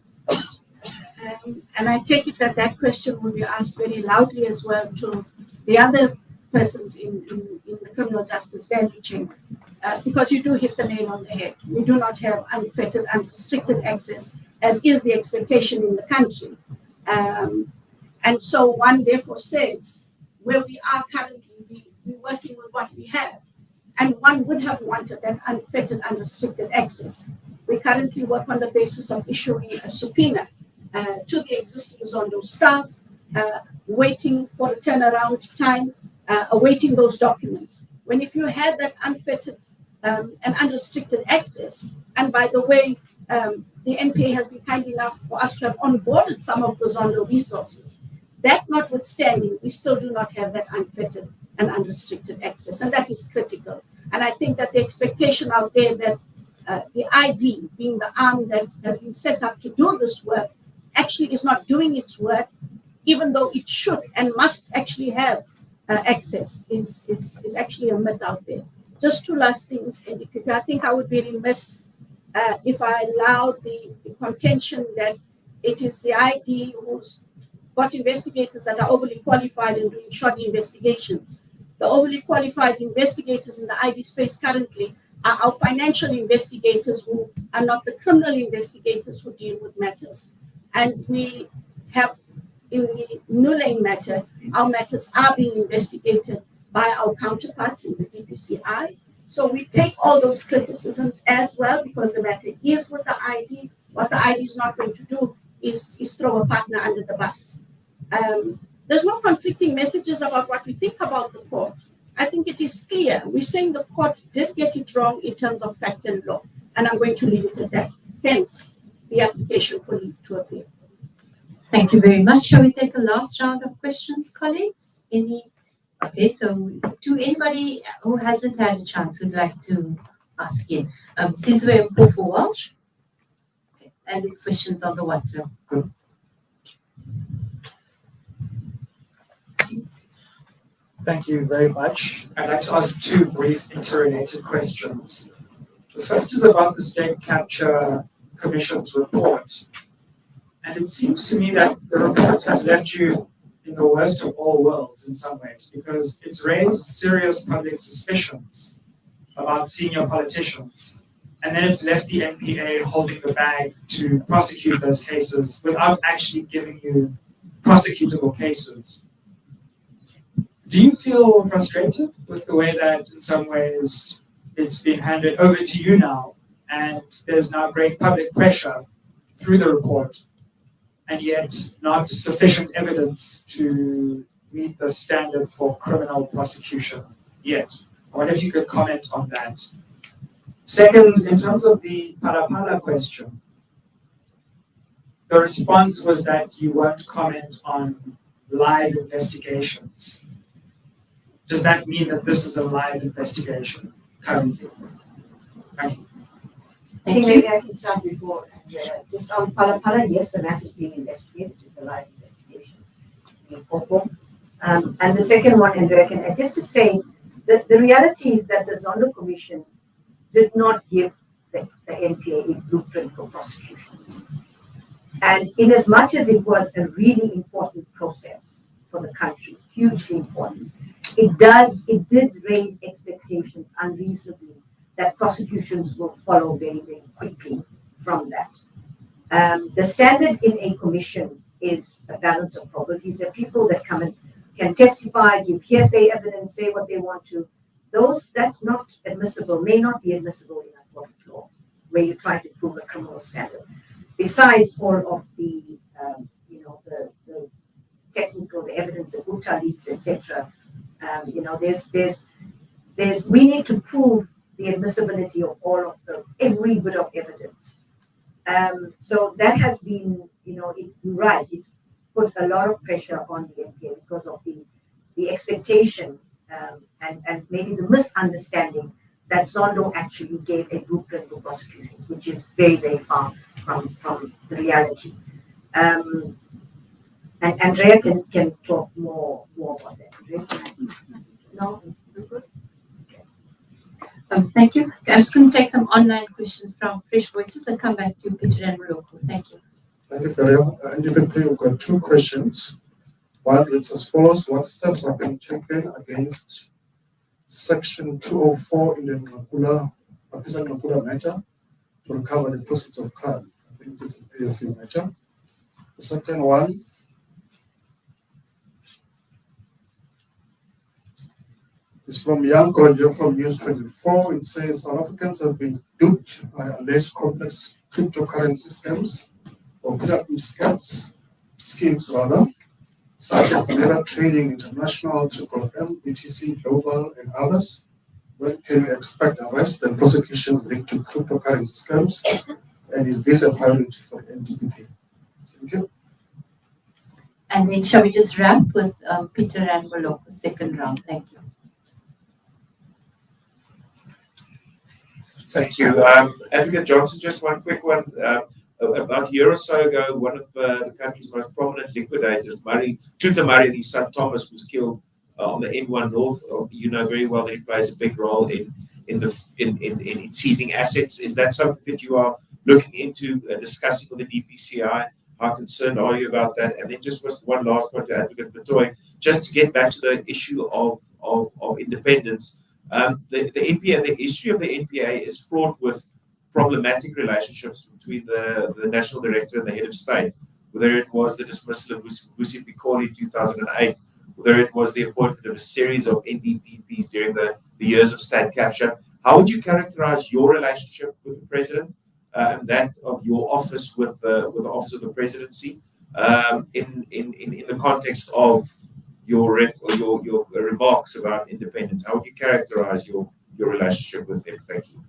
And I take it that that question will be asked very loudly as well to the other persons in the criminal justice value chain, because you do hit the nail on the head. We do not have unfettered, unrestricted access, as is the expectation in the country. And so one therefore says, where we are currently, we're working with what we have. And one would have wanted that unfettered, unrestricted access. We currently work on the basis of issuing a subpoena to the existing Zondo staff, waiting for a turnaround time, awaiting those documents. When if you had that unfettered and unrestricted access, and by the way, the NPA has been kind enough for us to have onboarded some of the Zondo resources. That notwithstanding, we still do not have that unfettered and unrestricted access, and that is critical. And I think that the expectation out there that the ID, being the arm that has been set up to do this work, actually is not doing its work, even though it should and must actually have access, is actually a myth out there. Just two last things, NDPP. I think I would be remiss if I allowed the contention that it is the ID who's got investigators that are overly qualified in doing shoddy investigations. The overly qualified investigators in the ID space currently are our financial investigators who are not the criminal investigators who deal with matters. And we have, in the New Lane matter, our matters are being investigated by our counterparts in the DPCI. So we take all those criticisms as well, because the matter is with the ID. What the ID is not going to do is throw a partner under the bus. There's no conflicting messages about what we think about the court. I think it is clear. We're saying the court did get it wrong in terms of fact and law, and I'm going to leave it at that. Hence, the application for leave to appeal. Thank you very much. Shall we take a last round of questions, colleagues? Okay, so to anybody who hasn't had a chance would like to ask again. Sizwe Mpofu Walsh. Okay. And these questions on the WhatsApp group. Thank you very much. I'd like to ask two brief interrelated questions. The first is about the State Capture Commission's report. And it seems to me that the report has left you in the worst of all worlds in some ways, because it's raised serious public suspicions about senior politicians. And then it's left the NPA holding the bag to prosecute those cases without actually giving you prosecutable cases. Do you feel frustrated with the way that in some ways it's been handed over to you now, and there's now great public pressure through the report, and yet not sufficient evidence to meet the standard for criminal prosecution yet? I wonder if you could comment on that. Second, in terms of the Parapara question, the response was that you won't comment on live investigations. Does that mean that this is a live investigation currently? Thank you. I think maybe I can start before. Just on Palapala, yes, the matter is being investigated. It's a live investigation in Popo. And the second one, and just to say that the reality is that the Zondo Commission did not give the NPA a blueprint for prosecutions. And in as much as it was a really important process for the country, hugely important, it did raise expectations unreasonably that prosecutions will follow very, very quickly from that. The standard in a commission is a balance of probabilities. There are people that come and can testify, give hearsay evidence, say what they want to. That's not admissible, may not be admissible in a court of law, where you try to prove a criminal standard. Besides all of the, the technical, the evidence of Utah leaks, etc. We need to prove the admissibility of every bit of evidence. So that has been, you're right, it put a lot of pressure on the NPA because of the expectation and maybe the misunderstanding that Zondo actually gave a blueprint for prosecution, which is very, very far from the reality. And Andrea can talk more about that. Andrea, no? Thank you. I'm just going to take some online questions from Fresh Voices and come back to Peter and Roloko. Thank you. Thank you, Feria. NDPP, we've got two questions. One reads as follows: what steps are being taken against Section 204 in the Makula matter to recover the proceeds of crime? I think it's a PFU matter. The second one is from Jan Kronje from News 24. It says South Africans have been duped by alleged complex cryptocurrency scams or pyramid schemes rather, such as Mera Trading International, M, BTC Global, and others. When can we expect arrests and prosecutions linked to cryptocurrency scams? And is this a priority for NDPP? Thank you. And then shall we just wrap with Peter and Roloko, second round? Thank you. Thank you. Advocate Johnson, just one quick one. About a year or so ago, one of the country's most prominent liquidators, Tuta Murray, and his son Thomas, was killed on the N1 North. You know very well that he plays a big role in seizing assets. Is that something that you are looking into discussing with the DPCI? How concerned are you about that? And then just one last point to Advocate Batohi, just to get back to the issue of independence. The NPA, the history of the NPA is fraught with problematic relationships between the national director and the head of state, whether it was the dismissal of Vusi Pikoli in 2008, whether it was the appointment of a series of NDPPs during the years of state capture. How would you characterize your relationship with the president and that of your office with the office of the presidency in the context of your remarks about independence? How would you characterize your relationship with him? Thank you.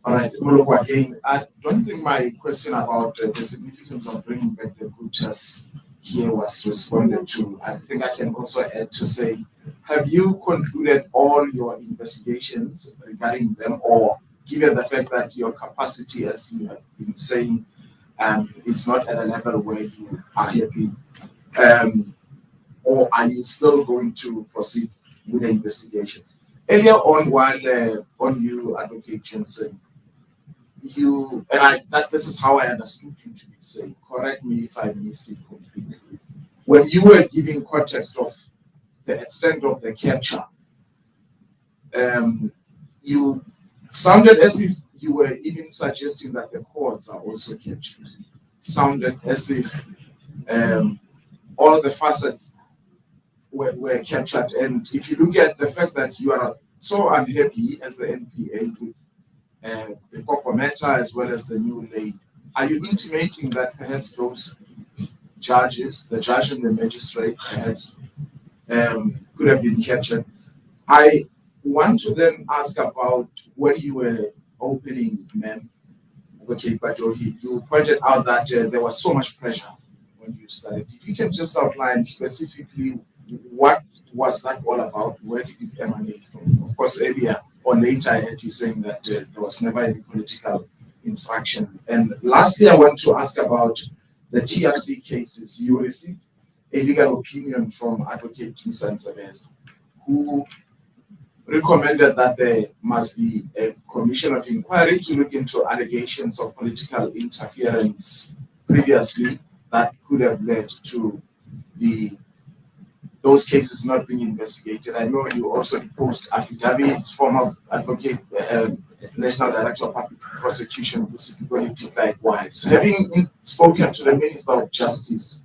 All right, Moloko again. I don't think my question about the significance of bringing back the good test here was responded to. I think I can also add to say, have you concluded all your investigations regarding them, or given the fact that your capacity, as you have been saying, is not at a level where you are happy, or are you still going to proceed with the investigations? Earlier on, while on you, Advocate Jensen, this is how I understood you to be saying, correct me if I missed it completely. When you were giving context of the extent of the capture, you sounded as if you were even suggesting that the courts are also captured. Sounded as if all the facets were captured. And if you look at the fact that you are so unhappy as the NPA with the Coco matter as well as the new lay, are you intimating that perhaps those judges, the judge and the magistrate, perhaps could have been captured? I want to then ask about when you were opening, ma'am, okay, Batohi, you pointed out that there was so much pressure when you started. If you can just outline specifically what was that all about, where did it emanate from? Of course, earlier or later I heard you saying that there was never any political instruction. And lastly, I want to ask about the TRC cases. You received a legal opinion from Advocate Nsantsebenza, who recommended that there must be a commission of inquiry to look into allegations of political interference previously that could have led to those cases not being investigated. I know you also deposed affidavits, former advocate, National Director of Public Prosecution, Vusi likewise. Having spoken to the Minister of Justice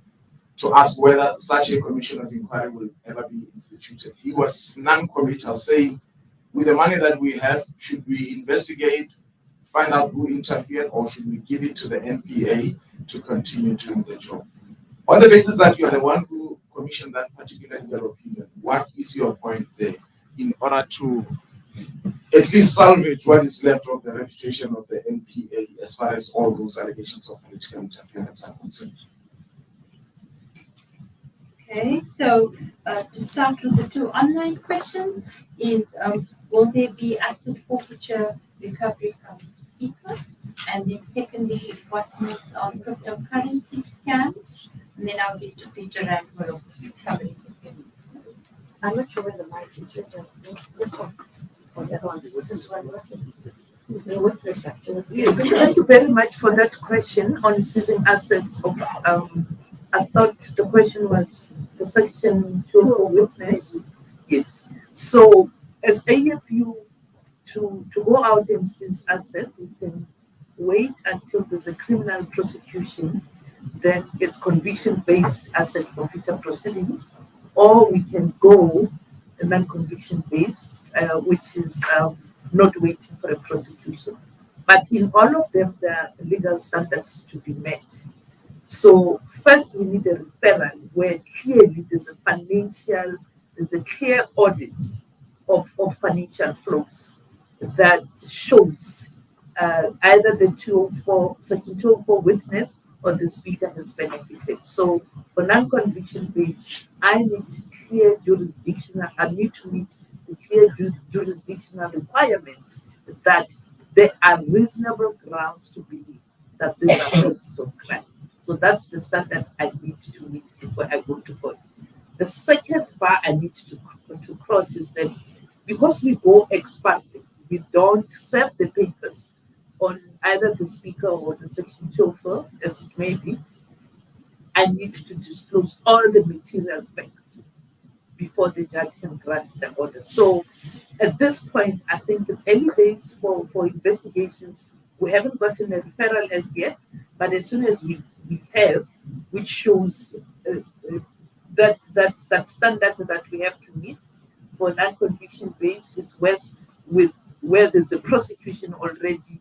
to ask whether such a commission of inquiry will ever be instituted, he was non-committal, saying, with the money that we have, should we investigate, find out who interfered, or should we give it to the NPA to continue doing the job? On the basis that you are the one who commissioned that particular legal opinion, what is your point there in order to at least salvage what is left of the reputation of the NPA as far as all those allegations of political interference are concerned? Okay, so to start with the two online questions is, will there be asset forfeiture recovery from the speaker? And then secondly, what makes our cryptocurrency scams? And then I'll get to Peter and Roloko. I'm not sure where the mic is. Just this one. Yes, thank you very much for that question on seizing assets of, I thought the question was the section 2 for witness. Yes. So as AFU to go out and seize assets, we can wait until there's a criminal prosecution, then it's conviction-based asset forfeiture proceedings, or we can go non-conviction based, which is not waiting for a prosecution. But in all of them, there are legal standards to be met. So first we need a referral where clearly there's a clear audit of financial flows that shows either the 204, section 204 witness or the speaker has benefited. So for non-conviction based, I need to meet the clear jurisdictional requirement that there are reasonable grounds to believe that these are cases of crime. So that's the standard I need to meet before I go to court. The second bar I need to cross is that because we go ex parte, we don't serve the papers on either the speaker or the section 204, as it may be. I need to disclose all the material facts before the judge can grant the order. So at this point, I think it's early days for investigations. We haven't gotten a referral as yet, but as soon as we have, which shows that standard that we have to meet for non-conviction based, it's where there's a prosecution already,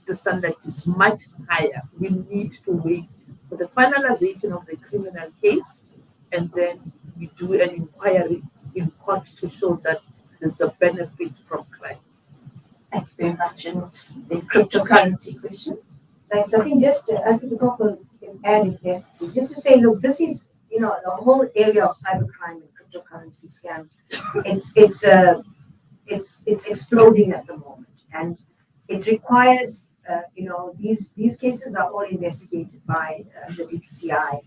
the standard is much higher. We need to wait for the finalization of the criminal case, and then we do an inquiry in court to show that there's a benefit from crime. Thank you very much. And the cryptocurrency question. Thanks. I think just Adv can add if necessary. Just to say, look, this is the whole area of cybercrime and cryptocurrency scams. It's exploding at the moment, and it requires these cases are all investigated by the DPCI,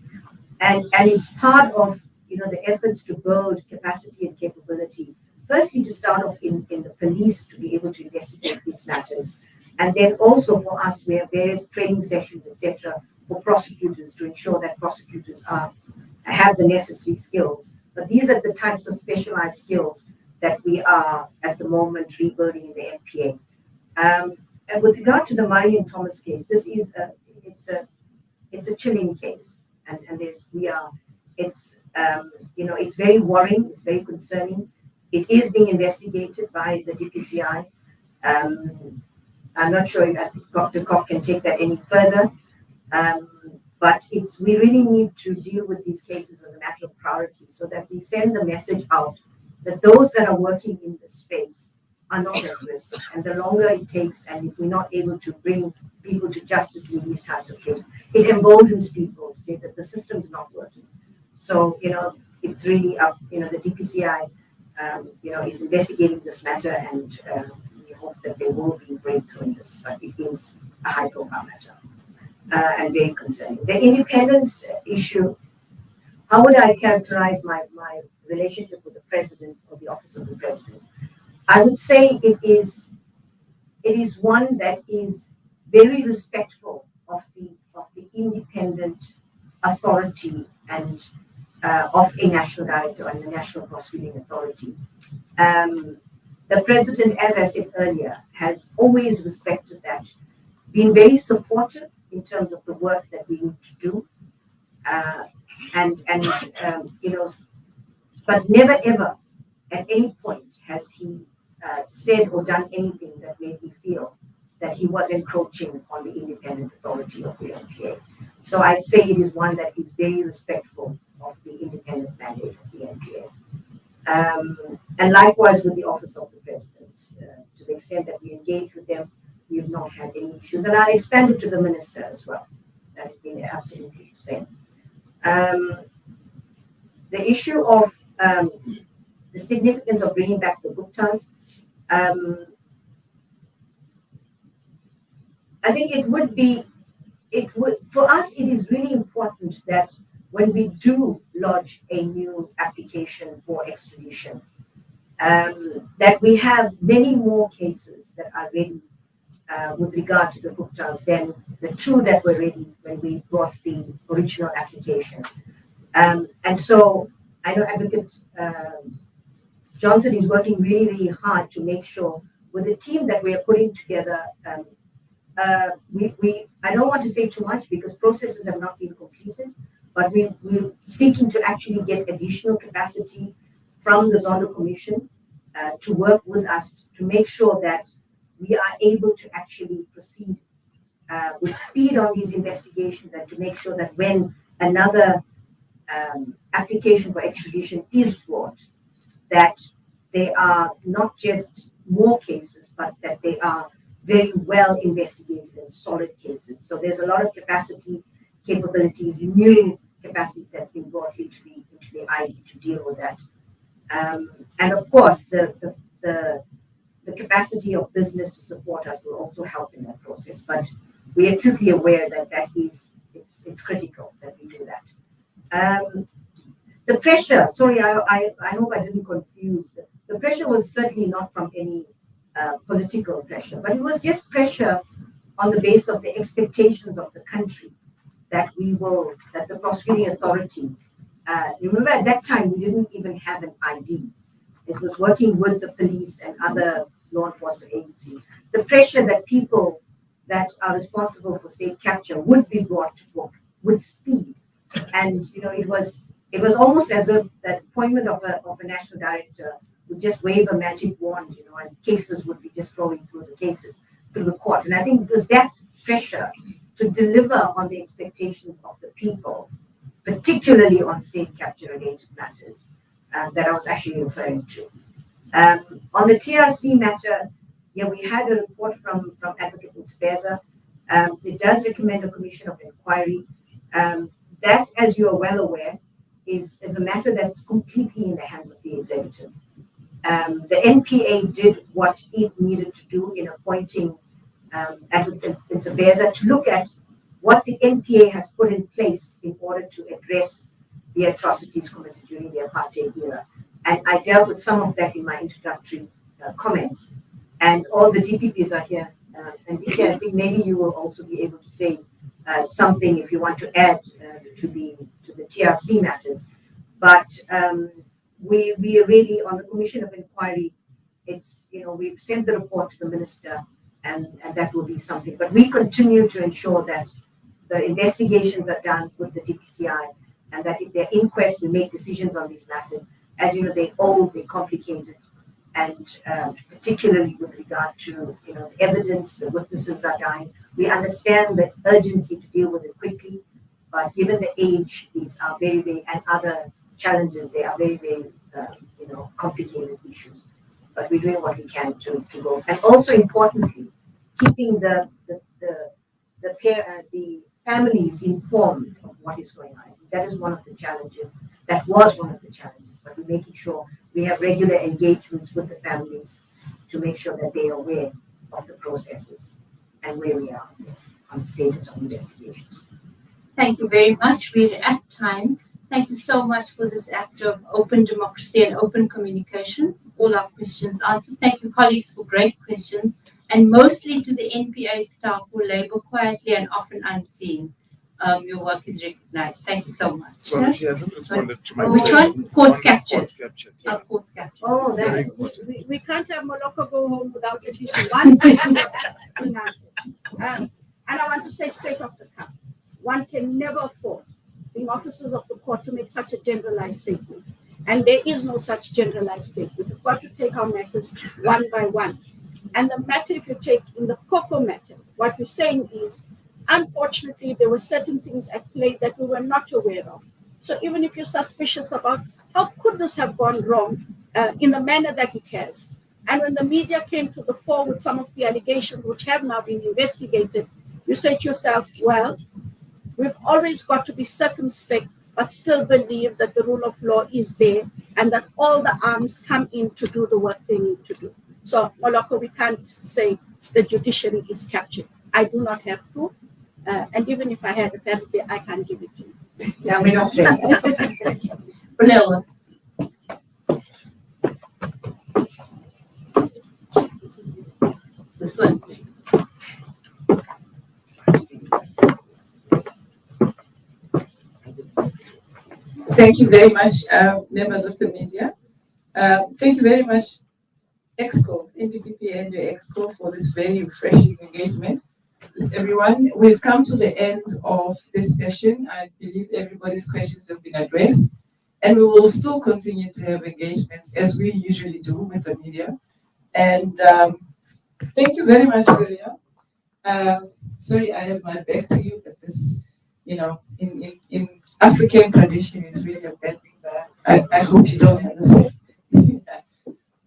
and it's part of the efforts to build capacity and capability. Firstly, to start off in the police to be able to investigate these matters, and then also for us, we have various training sessions, etc., for prosecutors to ensure that prosecutors have the necessary skills. But these are the types of specialized skills that we are at the moment rebuilding in the NPA. And with regard to the Murray and Thomas case, this is it's a chilling case, and it's very worrying, it's very concerning. It is being investigated by the DPCI. I'm not sure if Dr. Koch can take that any further, but we really need to deal with these cases as a matter of priority so that we send the message out that those that are working in this space are not at risk. And the longer it takes, and if we're not able to bring people to justice in these types of cases, it emboldens people to say that the system is not working. So, it's really up, the DPCI, is investigating this matter, and we hope that there will be a breakthrough in this, but it is a high profile matter and very concerning. The independence issue, how would I characterize my relationship with the president or the office of the president? I would say it is one that is very respectful of the independent authority and of a national director and the national prosecuting authority. The president, as I said earlier, has always respected that, been very supportive in terms of the work that we need to do, but never ever at any point has he said or done anything that made me feel that he was encroaching on the independent authority of the NPA. So I'd say it is one that is very respectful of the independent mandate of the NPA. And likewise with the Office of the President, to the extent that we engage with them, we have not had any issues. And I expanded to the Minister as well. That has been absolutely the same. The issue of the significance of bringing back the Guptas, I think for us, it is really important that when we do lodge a new application for extradition, that we have many more cases that are ready with regard to the Guptas than the two that were ready when we brought the original application. And so I know Advocate Johnson is working really, really hard to make sure with the team that we are putting together, I don't want to say too much because processes have not been completed, but we're seeking to actually get additional capacity from the Zondo Commission to work with us to make sure that we are able to actually proceed with speed on these investigations and to make sure that when another application for extradition is brought, that they are not just more cases, but that they are very well investigated and solid cases. So there's a lot of capacity, capabilities, renewing capacity that's been brought into the ID to deal with that. And of course, the capacity of business to support us will also help in that process. But we are acutely aware that it's critical that we do that. The pressure, sorry, I hope I didn't confuse. The pressure was certainly not from any political pressure, but it was just pressure on the basis of the expectations of the country that the prosecuting authority, remember at that time we didn't even have an ID. It was working with the police and other law enforcement agencies. The pressure that people that are responsible for state capture would be brought to book with speed. And it was almost as if that appointment of a national director would just wave a magic wand, and cases would be just flowing through the court. And I think it was that pressure to deliver on the expectations of the people, particularly on state capture related matters, that I was actually referring to. On the TRC matter, we had a report from Advocate Nsibeza. It does recommend a commission of inquiry. That, as you are well aware, is a matter that's completely in the hands of the executive. The NPA did what it needed to do in appointing Advocate Nsibeza to look at what the NPA has put in place in order to address the atrocities committed during the apartheid era. And I dealt with some of that in my introductory comments. And all the DPPs are here. And DK, I think maybe you will also be able to say something if you want to add to the TRC matters. But we are really on the Commission of Inquiry. It's, we've sent the report to the minister and that will be something. But we continue to ensure that the investigations are done with the DPCI and that if they're inquests, we make decisions on these matters. As you know, they're old, they're complicated, and particularly with regard to the evidence, the witnesses are dying. We understand the urgency to deal with it quickly, but given the age, these are very, very, and other challenges, they are very, very, complicated issues. But we're doing what we can to go. And also importantly, keeping the families informed of what is going on. That is one of the challenges. That was one of the challenges. But we're making sure we have regular engagements with the families to make sure that they are aware of the processes and where we are on the status of investigations. Thank you very much. We're at time. Thank you so much for this act of open democracy and open communication. All our questions answered. Thank you, colleagues, for great questions, and mostly to the NPA staff who labor quietly and often unseen. Your work is recognized. Thank you so much. Sorry, she hasn't responded to my Which question. one? Court's captured. Court's captured. Yeah. Court's captured. Oh, Very that, important. we can't have Moloko go home without at least one question being answered. And I want to say straight off the cuff, one can never afford, being officers of the court, to make such a generalized statement. And there is no such generalized statement. We've got to take our matters one by one. And the matter, if you take in the Cocoa matter, what we're saying is, unfortunately, there were certain things at play that we were not aware of. So even if you're suspicious about how could this have gone wrong in the manner that it has, and when the media came to the fore with some of the allegations which have now been investigated, you say to yourself, well, we've always got to be circumspect, but still believe that the rule of law is there and that all the arms come in to do the work they need to do. So, Moloko, we can't say the judiciary is captured. I do not have proof. And even if I had, apparently, I can't give it to you. Yeah, we don't say. Brunella. Thank you very much, members of the media. Thank you very much, ExCo, NDPP and ExCo, for this very refreshing engagement with everyone. We've come to the end of this session. I believe everybody's questions have been addressed, and we will still continue to have engagements as we usually do with the media. And thank you very much, Julia. Sorry, I have my back to you, but this, you know, in African tradition is really a bad thing, but I hope you don't understand.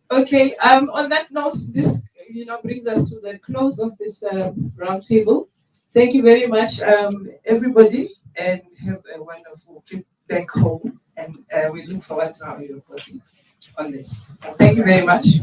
Okay, on that note, this, you know, brings us to the close of this roundtable. Thank you very much, everybody, and have a wonderful trip back home. And we look forward to our reporting on this. Thank you very much.